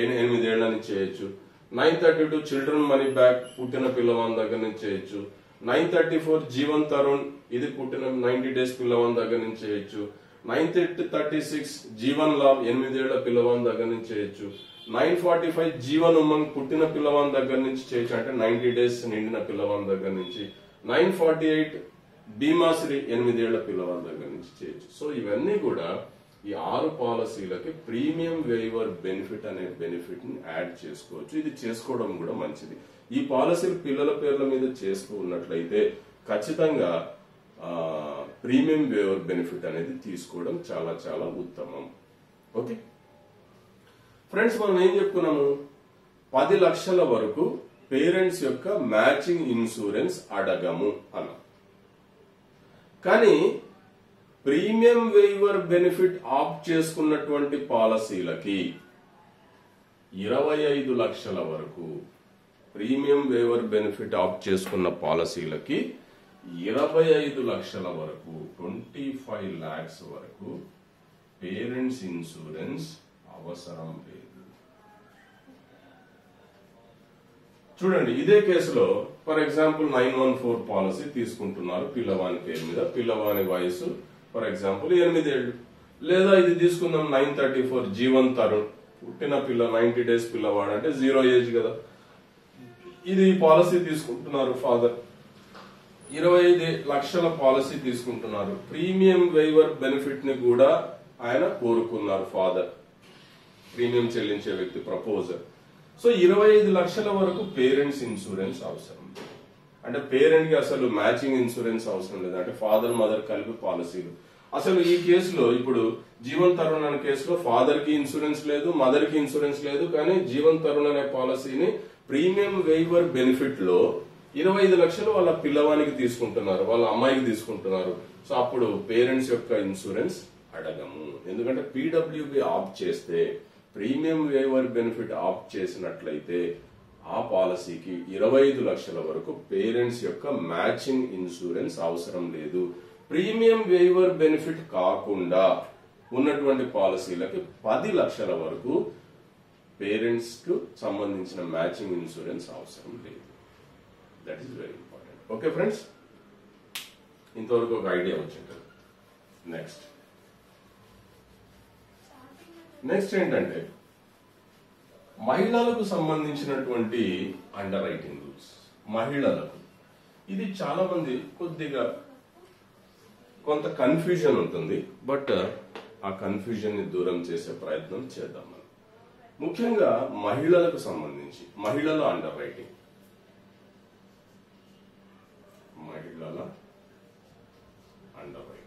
8 ఏళ్ల నుంచి చేయొచ్చు, 932 చిల్డ్రన్ మనీ బ్యాక్ పుట్టిన పిల్లవాని దగ్గర నుంచి చేయొచ్చు, 934 జీవన్ తరుణ్ ఇది పుట్టిన 90 డేస్ పిల్లవాని దగ్గర నుంచి చేయొచ్చు, 936 జీవన్ లాభ్ 8 ఏళ్ల పిల్లవాని దగ్గర నుంచి చేయొచ్చు, 945 జీవన్ ఉమంగ్ పుట్టిన పిల్లవాని దగ్గర నుంచి చేయొచ్చు, అంటే 90 డేస్ నిండిన పిల్లవాని దగ్గర నుంచి, 948 బీమాశ్రీ 8 ఏళ్ల పిల్లవాని దగ్గర నుంచి చేయొచ్చు. సో ఇవన్నీ కూడా ఈ 6 పాలసీలకి ప్రీమియం వేవర్ బెనిఫిట్ అనే బెనిఫిట్ ని యాడ్ చేసుకోవచ్చు. ఇది చేసుకోవడం కూడా మంచిది. ఈ పాలసీలు పిల్లల పేర్ల మీద చేసుకున్నట్లయితే ఖచ్చితంగా ప్రీమియం వేవర్ బెనిఫిట్ అనేది తీసుకోవడం చాలా చాలా ఉత్తమం. ఓకే ఫ్రెండ్స్, మనం ఏం చెప్పుకున్నాము? 10 లక్షల వరకు పేరెంట్స్ యొక్క మ్యాచింగ్ ఇన్సూరెన్స్ అడగము అన్నాం. కానీ ప్రీమియం వేవర్ బెనిఫిట్ ఆప్ట్ చేసుకున్నటువంటి పాలసీలకి 25 లక్షల వరకు, ప్రీమియం వేవర్ బెనిఫిట్ ఆప్ట్ చేసుకున్న పాలసీలకి 25 లక్షల వరకు 25 lakhs వరకు పేరెంట్స్ ఇన్సూరెన్స్ అవసరం లేదు. చూడండి, ఇదే కేసులో ఫర్ ఎగ్జాంపుల్ 914 పాలసీ తీసుకుంటున్నారు పిల్లవాని పేరు మీద. పిల్లవాని వయసు ఫర్ ఎగ్జాంపుల్ 8 ఏళ్లు. లేదా ఇది తీసుకుందాం 934 జీవన్ తరుణ్ పుట్టిన 90 డేస్ పిల్లవాడు, అంటే 0 ఏజ్ కదా. ఇది పాలసీ తీసుకుంటున్నారు ఫాదర్, 25 లక్షల పాలసీ తీసుకుంటున్నారు. ప్రీమియం వేవర్ బెనిఫిట్ ని కూడా ఆయన కోరుకున్నారు ఫాదర్, ప్రీమియం చెల్లించే వ్యక్తి ప్రపోజర్. సో 25 లక్షల వరకు పేరెంట్స్ ఇన్సూరెన్స్ అవసరం. అంటే పేరెంట్ కి అసలు మ్యాచింగ్ ఇన్సూరెన్స్ అవసరం లేదు, అంటే ఫాదర్ మదర్ కలిపి పాలసీలు. అసలు ఈ కేసులో ఇప్పుడు జీవన్ తరుణ్ అనే కేసులో ఫాదర్ కి ఇన్సూరెన్స్ లేదు, మదర్ కి ఇన్సూరెన్స్ లేదు. కానీ జీవన్ తరుణ్ అనే పాలసీని ప్రీమియం వేవర్ బెనిఫిట్ లో 25 లక్షలు వాళ్ళ పిల్లవానికి తీసుకుంటున్నారు, వాళ్ళ అమ్మాయికి తీసుకుంటున్నారు. సో అప్పుడు పేరెంట్స్ యొక్క ఇన్సూరెన్స్ అడగము. ఎందుకంటే పీడబ్ల్యూబి ఆప్ట్ చేస్తే, ప్రీమియం వేవర్ బెనిఫిట్ ఆప్ట్ చేసినట్లయితే ఆ పాలసీకి 25 లక్షల వరకు పేరెంట్స్ యొక్క మ్యాచింగ్ ఇన్సూరెన్స్ అవసరం లేదు. ప్రీమియం వేవర్ బెనిఫిట్ కాకుండా ఉన్నటువంటి పాలసీలకి 10 లక్షల వరకు పేరెంట్స్ కు సంబంధించిన మ్యాచింగ్ ఇన్సూరెన్స్ అవసరం లేదు. That is very important. Okay friends, ఇంతవరకు ఒక ఐడియా వచ్చింది. నెక్స్ట్ ఏంటంటే మహిళలకు సంబంధించినటువంటి అండర్ రైటింగ్ రూల్స్. మహిళలకు ఇది చాలా మంది కొద్దిగా కొంత కన్ఫ్యూజన్ ఉంటుంది, బట్ ఆ కన్ఫ్యూజన్ ని దూరం చేసే ప్రయత్నం చేద్దాం మనం. ముఖ్యంగా మహిళలకు సంబంధించి మహిళల అండర్ రైటింగ్, మహిళల అండర్ రైటింగ్,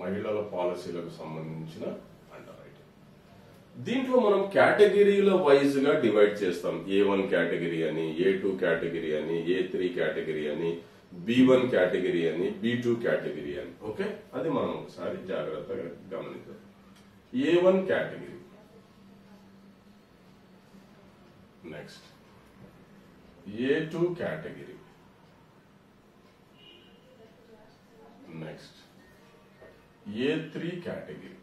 మహిళల పాలసీలకు సంబంధించిన అండర్ రైటింగ్. దీంట్లో మనం కేటగిరీల వైజ్ గా డివైడ్ చేస్తాం. A1 కేటగిరీ అని, A2 కేటగిరీ అని, A3 కేటగిరీ అని, B1 కేటగిరీ అని, B2 కేటగిరీ అని. ఓకే, అది మనం ఒకసారి జాగ్రత్తగా గమనిద్దాం. A1 category, next A2 category, next A3 category.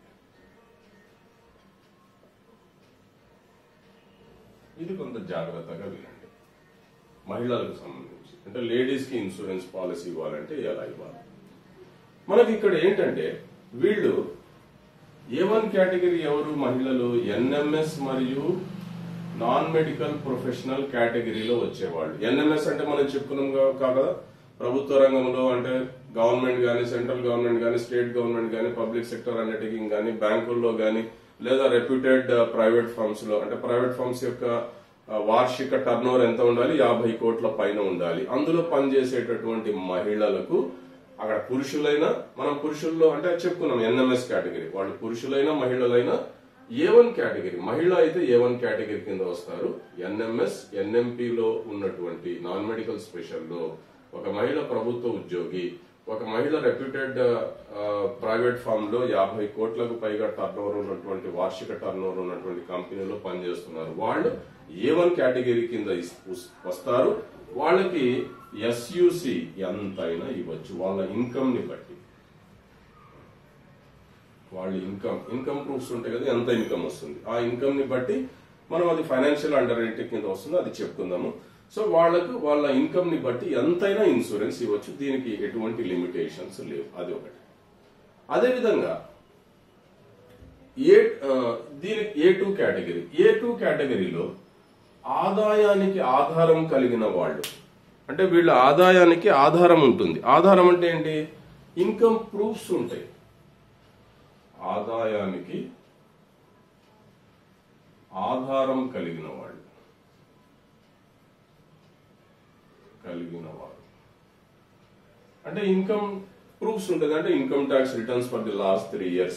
ఇది కొంత జాగ్రత్తగా వినండి. మహిళలకు సంబంధించి అంటే లేడీస్ కి ఇన్సూరెన్స్ పాలసీ ఇవ్వాలంటే ఎలా ఇవ్వాలి. మనకి ఇక్కడ ఏంటంటే వీళ్ళు A1 కేటగిరీ ఎవరు? మహిళలు NMS మరియు నాన్ మెడికల్ ప్రొఫెషనల్ కేటగిరీలో వచ్చేవాళ్ళు. NMS అంటే మనం చెప్పుకున్నాం కాదా, ప్రభుత్వ రంగంలో అంటే గవర్నమెంట్ గానీ, సెంట్రల్ గవర్నమెంట్ గానీ, స్టేట్ గవర్నమెంట్ గానీ, పబ్లిక్ సెక్టర్ అండర్టేకింగ్ గానీ, బ్యాంకుల్లో గానీ, లేదా రెప్యూటెడ్ ప్రైవేట్ ఫర్మ్స్ లో అంటే ప్రైవేట్ ఫర్మ్స్ యొక్క వార్షిక టర్నోవర్ ఎంత ఉండాలి? 50 కోట్ల పైన ఉండాలి. అందులో పనిచేసేటటువంటి మహిళలకు అక్కడ పురుషులైనా, మనం పురుషుల్లో అంటే చెప్పుకున్నాం NMS కేటగిరీ, వాళ్ళు పురుషులైనా మహిళలైనా A1 కేటగిరీ, మహిళ అయితే A1 కేటగిరీ కింద వస్తారు. NMS NMP లో ఉన్నటువంటి నాన్ మెడికల్ స్పెషల్ లో ఒక మహిళ ప్రభుత్వ ఉద్యోగి, ఒక మహిళ రెప్యూటెడ్ ప్రైవేట్ ఫామ్ లో 50 కోట్లకు పైగా టర్నోవర్ ఉన్నటువంటి వార్షిక టర్నోవర్ ఉన్నటువంటి కంపెనీలో పనిచేస్తున్నారు. వాళ్ళు A1 కేటగిరీ కింద వస్తారు. వాళ్ళకి SUC ఎంతైనా ఇవ్వచ్చు వాళ్ళ ఇన్కమ్ ని బట్టి. వాళ్ళ ఇన్కమ్ ప్రూఫ్స్ ఉంటాయి కదా, ఎంత ఇన్కమ్ వస్తుంది, ఆ ఇన్కమ్ ని బట్టి మనం అది ఫైనాన్షియల్ అండర్ రైటింగ్ కింద వస్తుంది, అది చెప్పుకుందాము. సో వాళ్ళకు వాళ్ళ ఇన్కమ్ ని బట్టి ఎంతైనా ఇన్సూరెన్స్ ఇవ్వచ్చు, దీనికి ఎటువంటి లిమిటేషన్స్ లేవు. అది ఒకటి. అదేవిధంగా దీనికి A2 కేటగిరీ. A2 కేటగిరీలో ఆదాయానికి ఆధారం కలిగిన వాళ్ళు, అంటే వీళ్ళ ఆదాయానికి ఆధారం ఉంటుంది. ఆధారం అంటే ఏంటి? ఇన్కమ్ ప్రూఫ్స్ ఉంటాయి. ఆదాయానికి ఆధారం కలిగిన వారు అంటే ఇన్కమ్ ప్రూఫ్స్ ఉంటుంది. అంటే income tax returns for the last 3 years,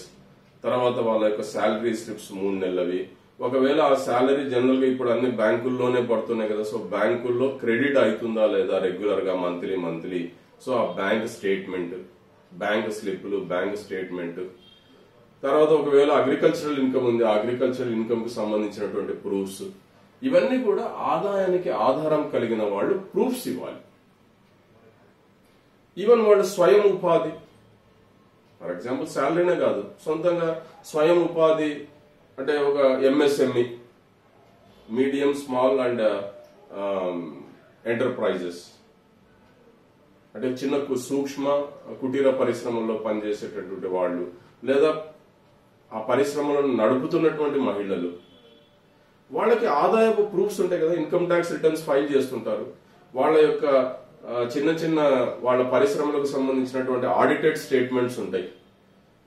తర్వాత వాళ్ళ యొక్క శాలరీ స్లిప్స్ 3 నెలలవి. ఒకవేళ ఆ శాలరీ జనరల్ గా ఇప్పుడు అన్ని బ్యాంకుల్లోనే పడుతున్నాయి కదా, సో బ్యాంకుల్లో క్రెడిట్ అవుతుందా లేదా రెగ్యులర్ గా మంత్లీ. సో ఆ బ్యాంక్ స్టేట్మెంట్, బ్యాంక్ స్లిప్లు, బ్యాంక్ స్టేట్మెంట్. తర్వాత ఒకవేళ అగ్రికల్చరల్ ఇన్కమ్ ఉంది, అగ్రికల్చరల్ ఇన్కమ్ కు సంబంధించినటువంటి ప్రూఫ్స్. ఇవన్నీ కూడా ఆదాయానికి ఆధారం కలిగిన వాళ్ళు ప్రూఫ్స్ ఇవ్వాలి. ఈవెన్ వాళ్ళు స్వయం ఉపాధి, ఫర్ ఎగ్జాంపుల్ శాలరీనే కాదు, సొంతంగా స్వయం ఉపాధి అంటే ఒక MSME, medium small and enterprises, అంటే చిన్న సూక్ష్మ కుటీర పరిశ్రమల్లో పనిచేసేటటువంటి వాళ్ళు, లేదా ఆ పరిశ్రమలను నడుపుతున్నటువంటి మహిళలు, వాళ్ళకి ఆదాయపు ప్రూఫ్స్ ఉంటాయి కదా, ఇన్కమ్ ట్యాక్స్ రిటర్న్స్ ఫైల్ చేస్తుంటారు. వాళ్ళ యొక్క చిన్న వాళ్ళ పరిశ్రమలకు సంబంధించినటువంటి ఆడిటెడ్ స్టేట్మెంట్స్ ఉంటాయి.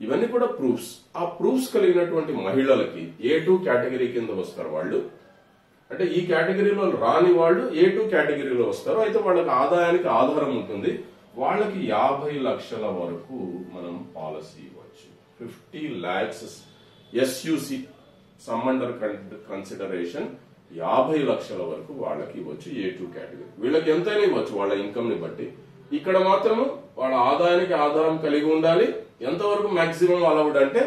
ఇవన్నీ కూడా ప్రూఫ్స్. ఆ ప్రూఫ్స్ కలిగినటువంటి మహిళలకి A2 కేటగిరీ కింద వస్తారు వాళ్ళు. అంటే ఈ కేటగిరీలో రాని వాళ్ళు A2 కేటగిరీలో వస్తారు. అయితే వాళ్ళకి ఆదాయానికి ఆధారం ఉంటుంది. వాళ్ళకి 50 లక్షల వరకు మనం పాలసీ ఇవ్వచ్చు. 50 lakhs SUC some under consideration 50 లక్షల వరకు వాళ్ళకి ఇవ్వచ్చు A2 కేటగిరీ. వీళ్ళకి ఎంతైనా ఇవ్వచ్చు వాళ్ళ ఇన్కమ్ ని బట్టి. ఇక్కడ మాత్రము వాళ్ళ ఆదాయానికి ఆధారం కలిగి ఉండాలి. ఎంతవరకు మాక్సిమం అలౌడ్ అంటే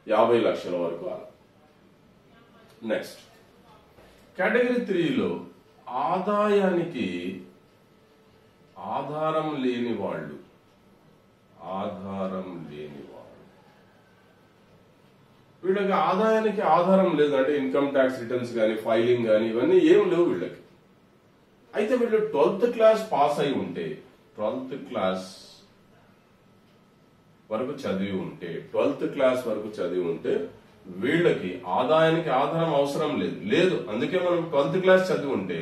50 లక్షల వరకు అలా. నెక్స్ట్ కేటగిరీ 3లో ఆదాయానికి ఆధారం లేని వాళ్ళు, వీళ్ళకి ఆదాయానికి ఆధారం లేదు, అంటే ఇన్కమ్ ట్యాక్స్ రిటర్న్స్ కానీ, ఫైలింగ్ కానీ ఇవన్నీ ఏం లేవు వీళ్ళకి. అయితే వీళ్ళు 12th క్లాస్ పాస్ అయి ఉంటే, 12th క్లాస్ వరకు చదివి ఉంటే 12th క్లాస్ వరకు చదివి ఉంటే వీళ్ళకి ఆదాయానికి ఆధారం అవసరం లేదు. అందుకే మనం 12th క్లాస్ చదివి ఉంటే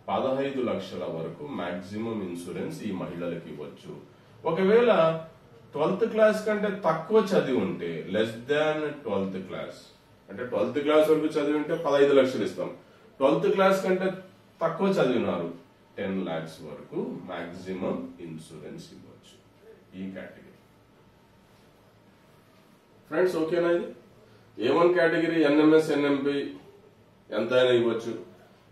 15 లక్షల వరకు మాక్సిమం ఇన్సూరెన్స్ ఈ మహిళలకి ఇవ్వచ్చు. ఒకవేళ 12th క్లాస్ కంటే తక్కువ చదివి ఉంటే లెస్ దాన్ 12th క్లాస్ అంటే 12th క్లాస్ వరకు చదివి ఉంటే 15 లక్షలు ఇస్తాం. 12th క్లాస్ కంటే తక్కువ చదివినారు 10 lakhs వరకు మాక్సిమం ఇన్సూరెన్స్ ఇవ్వచ్చు ఈ కేటగిరీ. ఫ్రెండ్స్ ఓకేనా? ఇది A1 కేటగిరీ ఎన్ఎంఎస్ ఎన్ఎంపి ఎంతైనా ఇవ్వచ్చు.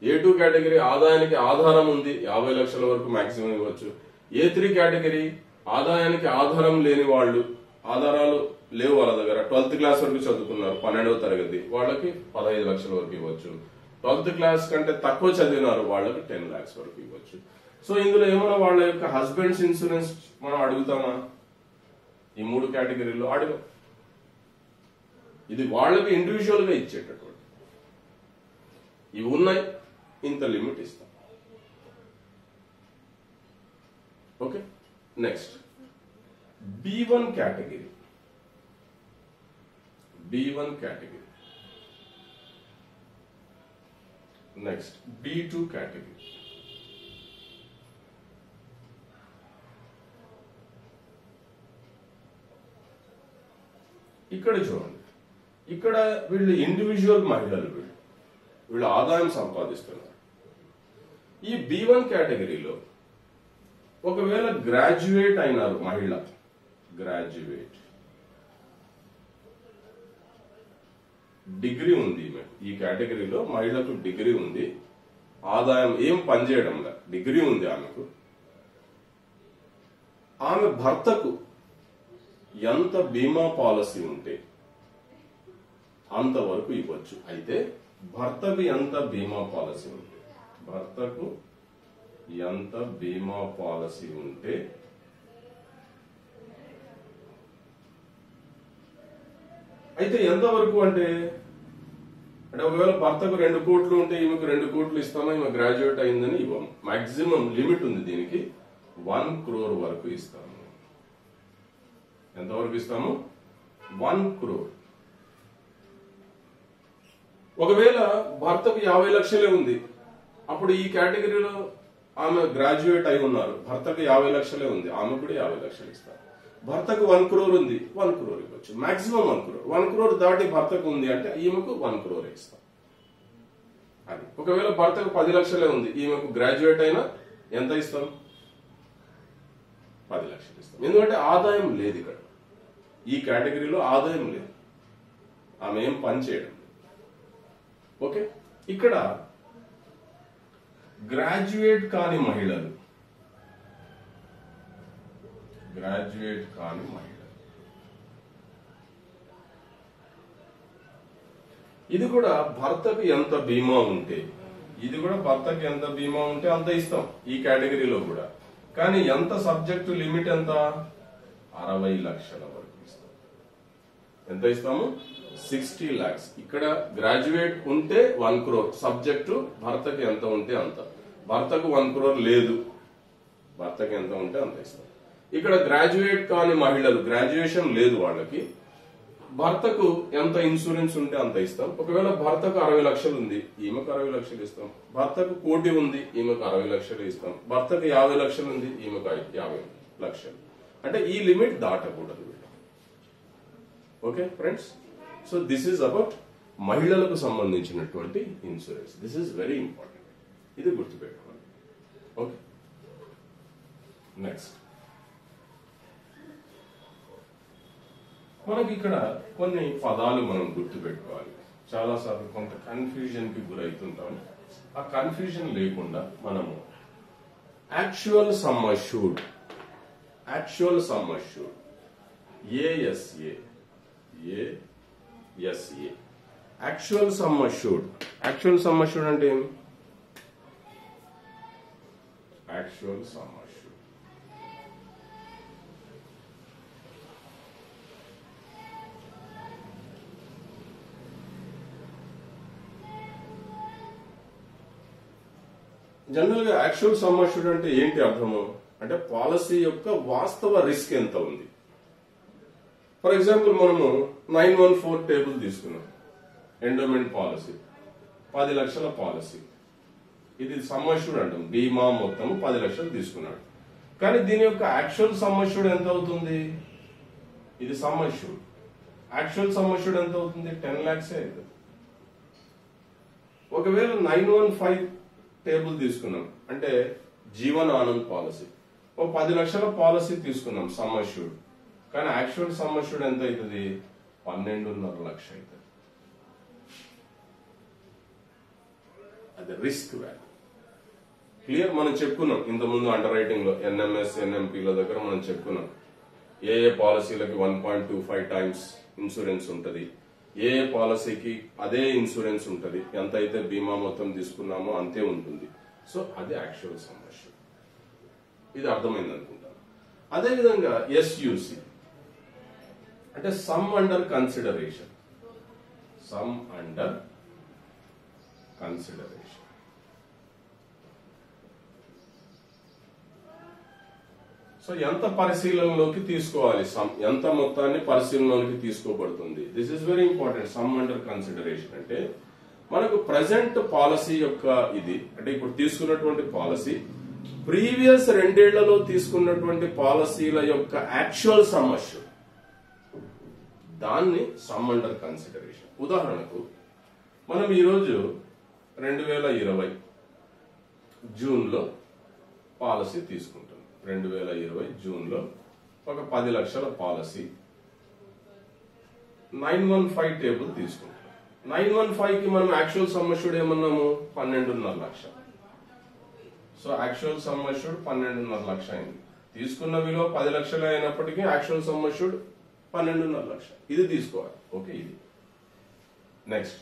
A2 కేటగిరీ ఆదాయానికి ఆధారం ఉంది 50 లక్షల వరకు మాక్సిమం ఇవ్వచ్చు. A3 కేటగిరీ ఆదాయానికి ఆధారం లేని వాళ్ళు, ఆధారాలు లేవు వాళ్ళ దగ్గర, 12th క్లాస్ వరకు చదువుకున్నారు 12వ తరగతి, వాళ్ళకి 15 లక్షల వరకు ఇవ్వచ్చు. 12th క్లాస్ కంటే తక్కువ చదివినారు వాళ్ళకి 10 lakhs వరకు ఇవ్వచ్చు. సో ఇందులో ఏమైనా వాళ్ళ యొక్క హస్బెండ్స్ ఇన్సూరెన్స్ మనం అడుగుతామా? ఈ 3 కేటగిరీలో అడగం. ఇది వాళ్ళకి ఇండివిజువల్ గా ఇచ్చేటటువంటి ఇవి ఉన్నాయి, ఇంత లిమిట్ ఇస్తాం. Okay, next B1 category. B1 category. Next B2 category. ఇక్కడ చూడండి, ఇక్కడ వీళ్ళు ఇండివిజువల్ మహిళలు, వీళ్ళు ఆదాయం సంపాదిస్తున్నారు. ఈ B1 కేటగిరీలో ఒకవేళ గ్రాడ్యుయేట్ అయినారు మహిళ, గ్రాడ్యుయేట్, డిగ్రీ ఉంది ఈ కేటగిరీలో మహిళకు డిగ్రీ ఉంది, ఆదాయం ఏం పనిచేయడంలా, డిగ్రీ ఉంది ఆమెకు. ఆమె భర్తకు ఎంత బీమా పాలసీ ఉంటే అంతవరకు ఇవ్వచ్చు. అయితే భర్తకు ఎంత బీమా పాలసీ ఉంటే, భర్తకు ఎంత బీమా పాలసీ ఉంటే అయితే ఎంతవరకు అంటే ఒకవేళ భర్తకు 2 కోట్లు ఉంటే ఈమెకు 2 కోట్లు ఇస్తామా, ఈమె గ్రాడ్యుయేట్ అయిందని ఇవ్వము. మాక్సిమం లిమిట్ ఉంది దీనికి, 1 crore వరకు ఇస్తాము. ఎంతవరకు ఇస్తాము? 1 crore. ఒకవేళ భర్తకు 50 లక్షలే ఉంది, అప్పుడు ఈ కేటగిరీలో ఆమె గ్రాడ్యుయేట్ అయి ఉన్నారు, భర్తకు 50 లక్షలే ఉంది, ఆమె కూడా 50 లక్షలు ఇస్తారు. భర్తకు 1 crore ఉంది, 1 crore ఇవ్వచ్చు, మాక్సిమం 1 crore. 1 crore దాటి భర్తకు ఉంది అంటే ఈమెకు 1 crore ఇస్తాం. అది ఒకవేళ భర్తకు 10 లక్షలే ఉంది, ఈమెకు గ్రాడ్యుయేట్ అయినా ఎంత ఇస్తాం? 10 లక్షలు ఇస్తాం. ఎందుకంటే ఆదాయం లేదు ఇక్కడ, ఈ కేటగిరీలో ఆదాయం లేదు, ఆమె ఏం పని చేయడం. ఓకే, ఇక్కడ గ్రాడ్యుయేట్ కాని మహిళలు, గ్రాడ్యుయేట్ కాని మహిళలు, ఇది కూడా భర్తకు ఎంత బీమా ఉంటే, ఇది కూడా భర్తకు ఎంత బీమా ఉంటే అంత ఇస్తాం ఈ కేటగిరీలో కూడా. కానీ ఎంత సబ్జెక్టు లిమిట్ ఎంత? 60 లక్షల వరకు ఇస్తాం. ఎంత ఇస్తాము? 60 lakhs. ఇక్కడ గ్రాడ్యుయేట్ ఉంటే 1 crore, సబ్జెక్టు భర్తకి ఎంత ఉంటే అంత. భర్తకు 1 crore లేదు, భర్తకి ఎంత ఉంటే అంత ఇస్తాం. ఇక్కడ గ్రాడ్యుయేట్ కాని మహిళలు, గ్రాడ్యుయేషన్ లేదు వాళ్ళకి, భర్తకు ఎంత ఇన్సూరెన్స్ ఉంటే అంత ఇస్తాం. ఒకవేళ భర్తకు 60 లక్షలు ఉంది, ఈమెకు 60 లక్షలు ఇస్తాం. భర్తకు 1 కోటి ఉంది, ఈమెకు 60 లక్షలు ఇస్తాం. భర్తకు 50 లక్షలు ఉంది, ఈమెకు 50 లక్షలు. అంటే ఈ లిమిట్ దాటకూడదు. Okay friends, so this is about మహిళలకు సంబంధించినటువంటి insurance. This is very important, ఇది గుర్తుపెట్టుకోవాలి. ఓకే, నెక్స్ట్ మనకి ఇక్కడ కొన్ని పదాలు మనం గుర్తుపెట్టుకోవాలి. చాలా సార్లు కొంత కన్ఫ్యూజన్ కి గురవుతుంటాం. ఆ కన్ఫ్యూజన్ లేకుండా మనము actual sum assured, actual sum assured, ASA, ASA, actual sum assured. Actual some assured అంటే ఏమి? యాక్చువల్ సమ్ అష్యూర్డ్ జనరల్ గా యాక్చువల్ సమ్ అష్యూర్డ్ అంటే ఏంటి అర్థము అంటే పాలసీ యొక్క వాస్తవ రిస్క్ ఎంత ఉంది, ఫర్ ఎగ్జాంపుల్ మనము 914 టేబుల్ తీసుకున్నాం, ఎండోమెంట్ పాలసీ 10 లక్షల పాలసీ, ఇది సమ్ అష్యూర్డ్ అంటాం. బీమా మొత్తం 10 లక్షలు తీసుకున్నాడు. కానీ దీని యొక్క యాక్చువల్ సమ్ అష్యూర్డ్ ఎంత అవుతుంది? ఇది sum assured, actual sum assured ఎంత అవుతుంది? 10 lakhs అవుతుంది. ఒకవేళ 915 టేబుల్ తీసుకున్నాం అంటే జీవన్ ఆనంద్ పాలసీ, ఓ 10 లక్షల పాలసీ తీసుకున్నాం సమ్ అష్యూర్డ్, కానీ యాక్చువల్ సమ్ అష్యూర్డ్ ఎంత అవుతుంది? 12.5 లక్షలు అవుతుంది. అది రిస్క్ వాల్యూ. క్లియర్? మనం చెప్పుకున్నాం ఇంతకుముందు అండర్ రైటింగ్ లో, ఎన్ఎంఎస్ ఎన్ఎంపీల దగ్గర మనం చెప్పుకున్నాం ఏ పాలసీలకి 1.25 times ఇన్సూరెన్స్ ఉంటుంది, ఏ పాలసీకి అదే ఇన్సూరెన్స్ ఉంటుంది, ఎంత అయితే బీమా మొత్తం తీసుకున్నామో అంతే ఉంటుంది. సో అది యాక్చువల్ సమ్ అష్యూర్డ్. ఇది అర్థమైంది అనుకుంటాను. అదేవిధంగా ఎస్యూసి అంటే some under consideration, some under consideration. So ఎంత పరిశీలనలోకి తీసుకోవాలి, ఎంత మొత్తాన్ని పరిశీలనలోకి తీసుకోబడుతుంది. This is very important. Some under consideration అంటే మనకు ప్రజెంట్ పాలసీ యొక్క ఇది అంటే ఇప్పుడు తీసుకున్నటువంటి పాలసీ ప్రీవియస్ 2 ఏళ్లలో తీసుకున్నటువంటి పాలసీల యొక్క యాక్చువల్ సమ్ అష్యూర్డ్, దాన్ని సమ్ అండర్ కన్సిడరేషన్. ఉదాహరణకు మనం ఈరోజు 2020 జూన్లో పాలసీ తీసుకుంటాం. 2020 జూన్లో ఒక 10 లక్షల పాలసీ 915 టేబుల్ తీసుకుంటాం. 915 కి మనం యాక్చువల్ సమ్ అష్యూర్డ్ ఏమన్నాము? 12.5 లక్షలు. సో యాక్చువల్ సమ్ అష్యూర్డ్ 12.5 లక్షలు అయింది. తీసుకున్న విలువ 10 లక్షలు అయినప్పటికీ యాక్చువల్ సమ్ అష్యూర్డ్ 12.5 లక్షలు. ఇది తీసుకోవాలి. ఓకే, ఇది నెక్స్ట్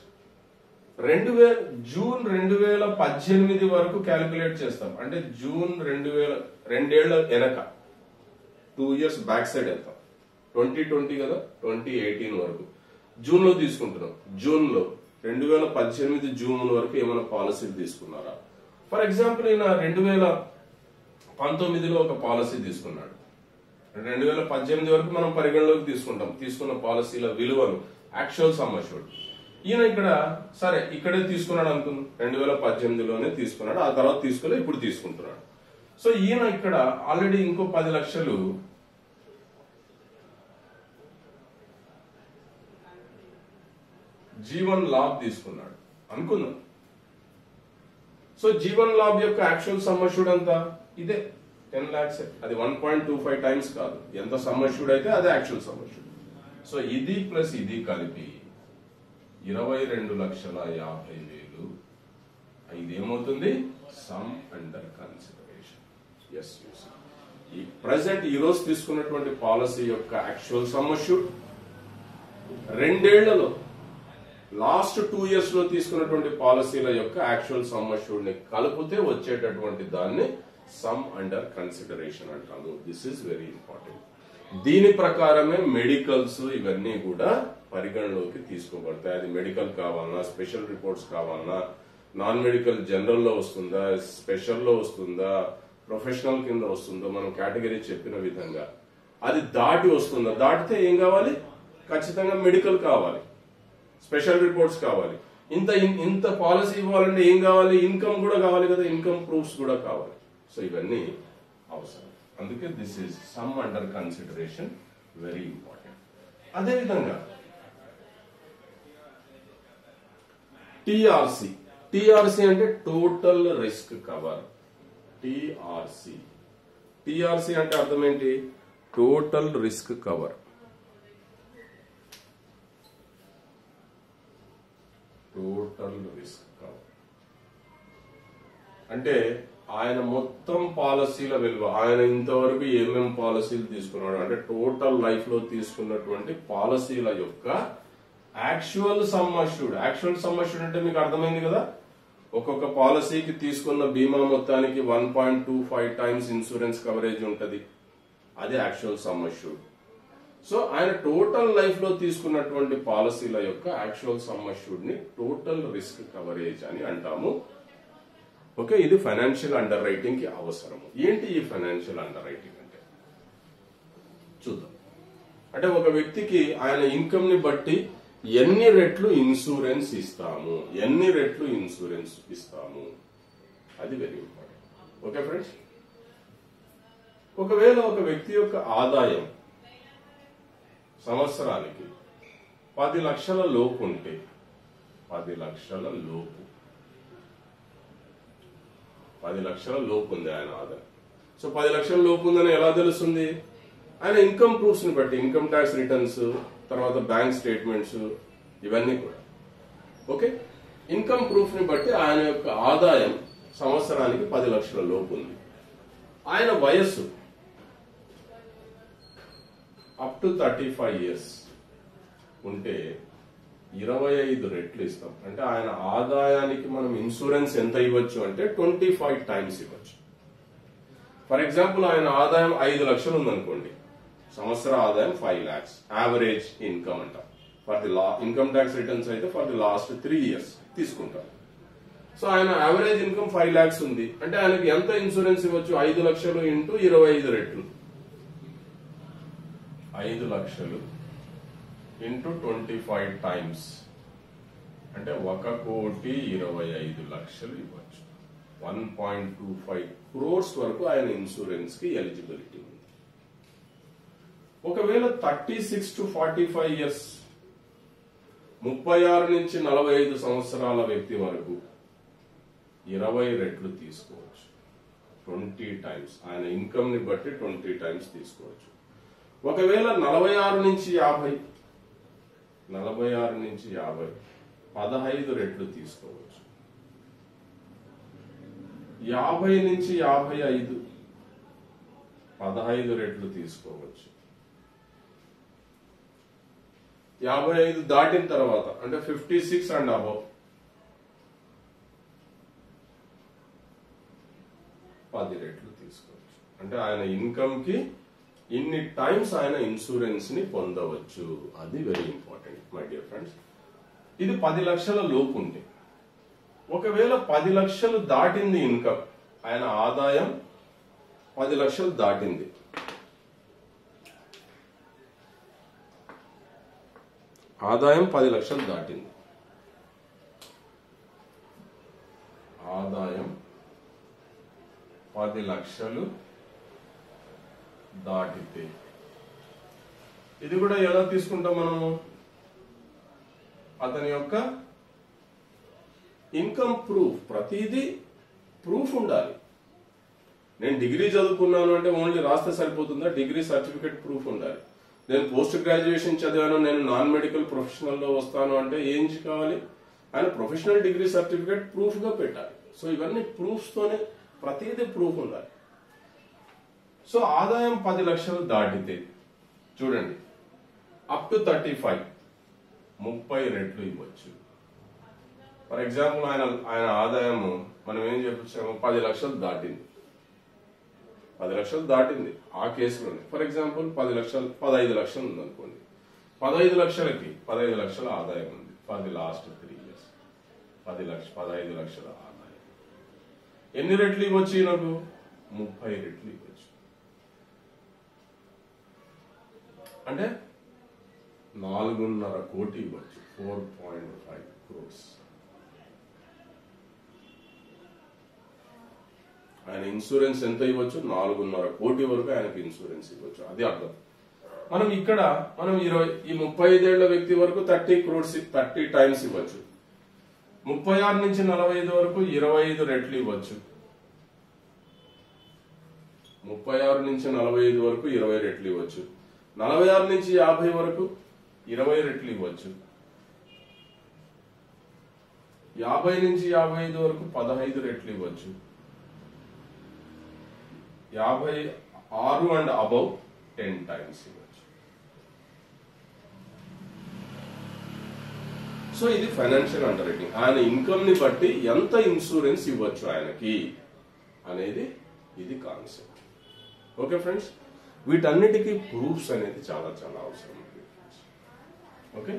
జూన్ 2018 వరకు క్యాలిక్యులేట్ చేస్తాం. అంటే జూన్ 2 ఏళ్ల వెనక 2 years బ్యాక్ సైడ్ వెళ్తాం. 2020 కదా, 2018 వరకు జూన్ లో తీసుకుంటున్నాం. జూన్ లో 2018 జూన్ వరకు ఏమైనా పాలసీలు తీసుకున్నారా? ఫర్ ఎగ్జాంపుల్ ఈయన 2019లో ఒక పాలసీ తీసుకున్నాడు. 2018 వరకు మనం పరిగణలోకి తీసుకుంటాం తీసుకున్న పాలసీల విలువను, యాక్చువల్ సమ్ అష్యూర్డ్. ఈయన ఇక్కడ సరే ఇక్కడే తీసుకున్నాడు అనుకుందాం, 2018లోనే తీసుకున్నాడు, ఆ తర్వాత తీసుకోలే, ఇప్పుడు తీసుకుంటున్నాడు. సో ఈయన ఇక్కడ ఆల్రెడీ ఇంకో 10 లక్షలు జీవన్ లాభ్ తీసుకున్నాడు అనుకుందాం. సో జీవన్ లాభ్ యొక్క యాక్చువల్ సమ్ అష్యూర్డ్ అంతా ఇదే 10 lakhs. అది 1.25 times కాదు, ఎంత సమ్ అష్యూర్డ్ అయితే అదే యాక్చువల్ సమ్ అష్యూర్డ్. సో ఇది ప్లస్ ఇది కలిపి 22,50,000. ఇది ఏమవుతుంది? Some under consideration. ఎస్, ఈ ప్రెసెంట్ ఈ రోజు తీసుకున్నటువంటి పాలసీ యొక్క యాక్చువల్ సమ్ అష్యూర్డ్ 2 ఏళ్లలో లాస్ట్ 2 years లో తీసుకున్నటువంటి పాలసీల యొక్క యాక్చువల్ సమ్ అష్యూర్డ్ ని కలిపితే వచ్చేటటువంటి దాన్ని సమ్ అండర్ కన్సిడరేషన్ అంటాము. This is very important. దీని ప్రకారమే మెడికల్స్ ఇవన్నీ కూడా పరిగణలోకి తీసుకోబడతాయి. అది మెడికల్ కావాలన్నా, స్పెషల్ రిపోర్ట్స్ కావాలన్నా, నాన్ మెడికల్ జనరల్ లో వస్తుందా, స్పెషల్ లో వస్తుందా, ప్రొఫెషనల్ కింద వస్తుందో, మనం కేటగిరీ చెప్పిన విధంగా అది దాటి వస్తుందా, దాటితే ఏం కావాలి? ఖచ్చితంగా మెడికల్ కావాలి, స్పెషల్ రిపోర్ట్స్ కావాలి. ఇంత పాలసీ ఇవ్వాలంటే ఏం కావాలి? ఇన్కమ్ కూడా కావాలి కదా, ఇన్కమ్ ప్రూఫ్స్ కూడా కావాలి. సో ఇవన్నీ అవసరం. అందుకే this is some under consideration, very important. అదేవిధంగా టిఆర్సి. టిఆర్సి అంటే టోటల్ రిస్క్ కవర్. టిఆర్సి అంటే అర్థం ఏంటి? Total risk cover. Total risk cover అంటే ఆయన మొత్తం పాలసీల విలువ, ఆయన ఇంతవరకు ఏమేం పాలసీలు తీసుకున్నాడు అంటే టోటల్ లైఫ్ లో తీసుకున్నటువంటి పాలసీల యొక్క actual sum assured. Actual some assured అంటే మీకు అర్థమైంది కదా, ఒక్కొక్క పాలసీకి తీసుకున్న బీమా మొత్తానికి 1.25 times ఇన్సూరెన్స్ కవరేజ్ ఉంటది, అది యాక్చువల్ సమ్ అష్యూర్డ్. సో ఆయన టోటల్ లైఫ్ లో తీసుకున్నటువంటి పాలసీల యొక్క యాక్చువల్ సమ్ అష్యూర్డ్ ని టోటల్ రిస్క్ కవరేజ్ అని అంటాము. ఓకే, ఇది ఫైనాన్షియల్ అండర్ రైటింగ్ కి అవసరము. ఏంటి ఈ ఫైనాన్షియల్ అండర్ రైటింగ్ అంటే చూద్దాం. అంటే ఒక వ్యక్తికి ఆయన ఇన్కమ్ ని బట్టి ఎన్ని రెట్లు ఇన్సూరెన్స్ ఇస్తాము, ఎన్ని రెట్లు ఇన్సూరెన్స్ ఇస్తాము, అది వెరీ ఇంపార్టెంట్. ఓకే ఫ్రెండ్స్, ఒకవేళ ఒక వ్యక్తి యొక్క ఆదాయం సంవత్సరానికి 10 లక్షల లోపు ఉంటే, 10 లక్షల లోపు, 10 లక్షల లోపు ఉంది ఆయన ఆదాయం. సో 10 లక్షల లోపు ఉందని ఎలా తెలుస్తుంది? ఆయన ఇన్కమ్ ప్రూఫ్స్ ని బట్టి, ఇన్కమ్ ట్యాక్స్ రిటర్న్స్, తర్వాత బ్యాంక్ స్టేట్మెంట్స్, ఇవన్నీ కూడా. ఓకే, ఇన్కమ్ ప్రూఫ్ ని బట్టి ఆయన యొక్క ఆదాయం సంవత్సరానికి 10 లక్షల లోపు ఉంది. ఆయన వయస్సు అప్ టు 35 ఇయర్స్ ఉంటే 25 రెట్లు ఇస్తాం. అంటే ఆయన ఆదాయానికి మనం ఇన్సూరెన్స్ ఎంత ఇవ్వచ్చు అంటే 25 టైమ్స్ ఇవ్వచ్చు. ఫర్ ఎగ్జాంపుల్ ఆయన ఆదాయం 5 లక్షలు ఉందనుకోండి, సంవత్సర ఆదాయం 5 lakhs, యావరేజ్ ఇన్కమ్ అంట. For the income tax returns అయితే ఫర్ ది లాస్ట్ 3 years తీసుకుంటాం. సో ఆయన యావరేజ్ ఇన్కమ్ 5 lakhs ఉంది అంటే ఆయనకి ఎంత ఇన్సూరెన్స్ ఇవ్వచ్చు? 5 లక్షలు ఇంటూ 25 రెట్లు, 5 లక్షలు ఇంటూ 25 టైమ్స్ అంటే 1,25,00,000 ఇవ్వచ్చు. 1.25 crores వరకు ఆయన ఇన్సూరెన్స్ కి ఎలిజిబిలిటీ ఉంది. ఒకవేళ 36 to 45 years, 36 నుంచి 45 సంవత్సరాల వ్యక్తి వరకు 20 రెట్లు తీసుకోవచ్చు. 20 టైమ్స్ ఆయన ఇన్కమ్ ని బట్టి 20 టైమ్స్ తీసుకోవచ్చు. ఒకవేళ 46 నుంచి 50, 46 నుంచి 50 15 రెట్లు తీసుకోవచ్చు. 50 నుంచి 55 15 రెట్లు తీసుకోవచ్చు. 55 దాటిన తర్వాత అంటే 56 అండ్ అబౌవ్ 10 రెట్లు తీసుకోవచ్చు. అంటే ఆయన ఇన్కమ్ కి ఇన్ని టైమ్స్ ఆయన ఇన్సూరెన్స్ ని పొందవచ్చు. అది very important my dear friends. ఇది 10 లక్షల లోపు ఉంది. ఒకవేళ 10 లక్షలు దాటింది ఇన్కమ్, ఆయన ఆదాయం 10 లక్షలు దాటింది, ఆదాయం 10 లక్షలు దాటింది, ఆదాయం 10 లక్షలు దాటితే ఇది కూడా ఎలా తీసుకుంటాం మనము? అతని యొక్క ఇన్కమ్ ప్రూఫ్, ప్రతిదీ ప్రూఫ్ ఉండాలి. నేను డిగ్రీ చదువుకున్నాను అంటే ఓన్లీ రాస్తే సరిపోతుందా? డిగ్రీ సర్టిఫికేట్ ప్రూఫ్ ఉండాలి. నేను పోస్ట్ గ్రాడ్యుయేషన్ చదివాను, నేను నాన్ మెడికల్ ప్రొఫెషనల్ లో వస్తాను అంటే ఏం కావాలి? ఆయన ప్రొఫెషనల్ డిగ్రీ సర్టిఫికేట్ ప్రూఫ్ గా పెట్టాలి. సో ఇవన్నీ ప్రూఫ్స్ తోనే, ప్రతిదీ ప్రూఫ్ ఉండాలి. సో ఆదాయం 10 లక్షలు దాటితే చూడండి, అప్ టు 35 30 రెట్లు ఇవ్వచ్చు. ఫర్ ఎగ్జాంపుల్ ఆయన ఆదాయం మనం ఏం చెప్పొచ్చాము? 10 లక్షలు దాటింది, 10 లక్షలు దాటింది ఆ కేసులోనే. ఫర్ ఎగ్జాంపుల్ 15 లక్షలు ఉంది అనుకోండి, 15 లక్షలకి 15 లక్షల ఆదాయం ఉంది ఫర్ ది లాస్ట్ 3 years. 15 లక్షల ఆదాయం ఎన్ని రెట్లు ఇవ్వచ్చు? నాకు 30 రెట్లు ఇవ్వచ్చు. అంటే 4.5 కోటి ఇవ్వచ్చు. 4.5 crores. ఆయన ఇన్సూరెన్స్ ఎంత ఇవ్వచ్చు? 4.5 కోటి వరకు ఆయనకి ఇన్సూరెన్స్ ఇవ్వచ్చు. అది అర్థం. మనం ఇక్కడ ఈ 35 ఏళ్ల వ్యక్తి వరకు 30 crores 30 టైమ్స్ ఇవ్వచ్చు. 36 నుంచి 45 వరకు 25 రెట్లు ఇవ్వచ్చు. 36 నుంచి 45 వరకు 20 రెట్లు ఇవ్వచ్చు. 46 నుంచి 50 వరకు 20 రెట్లు ఇవ్వచ్చు. 50 నుంచి 55 వరకు 15 రెట్లు ఇవ్వచ్చు. 56 అండ్ అబౌవ్ 10 టైమ్స్ ఇవ్వచ్చు. సో ఇది ఫైనాన్షియల్ అండర్ రైటింగ్. ఆయన ఇన్కమ్ ని బట్టి ఎంత ఇన్సూరెన్స్ ఇవ్వచ్చు ఆయనకి అనేది ఇది కాన్సెప్ట్. ఓకే ఫ్రెండ్స్, వీటన్నిటికీ ప్రూఫ్స్ అనేది చాలా చాలా అవసరం. ఓకే,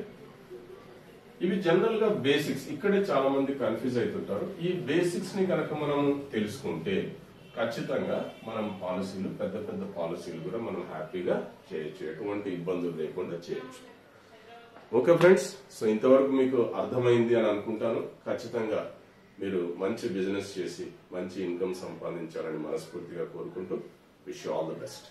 ఇవి జనరల్ గా బేసిక్స్. ఇక్కడే చాలా మంది కన్ఫ్యూజ్ అవుతుంటారు. ఈ బేసిక్స్ ని కనుక మనం తెలుసుకుంటే ఖచ్చితంగా మనం పాలసీలు పెద్ద పెద్ద పాలసీలు కూడా మనం హ్యాపీగా చేయొచ్చు, ఎటువంటి ఇబ్బందులు లేకుండా చేయొచ్చు. ఓకే ఫ్రెండ్స్, సో ఇంతవరకు మీకు అర్థమైంది అని అనుకుంటాను. ఖచ్చితంగా మీరు మంచి బిజినెస్ చేసి మంచి ఇన్కమ్ సంపాదించాలని మనస్ఫూర్తిగా కోరుకుంటూ wish you all the best.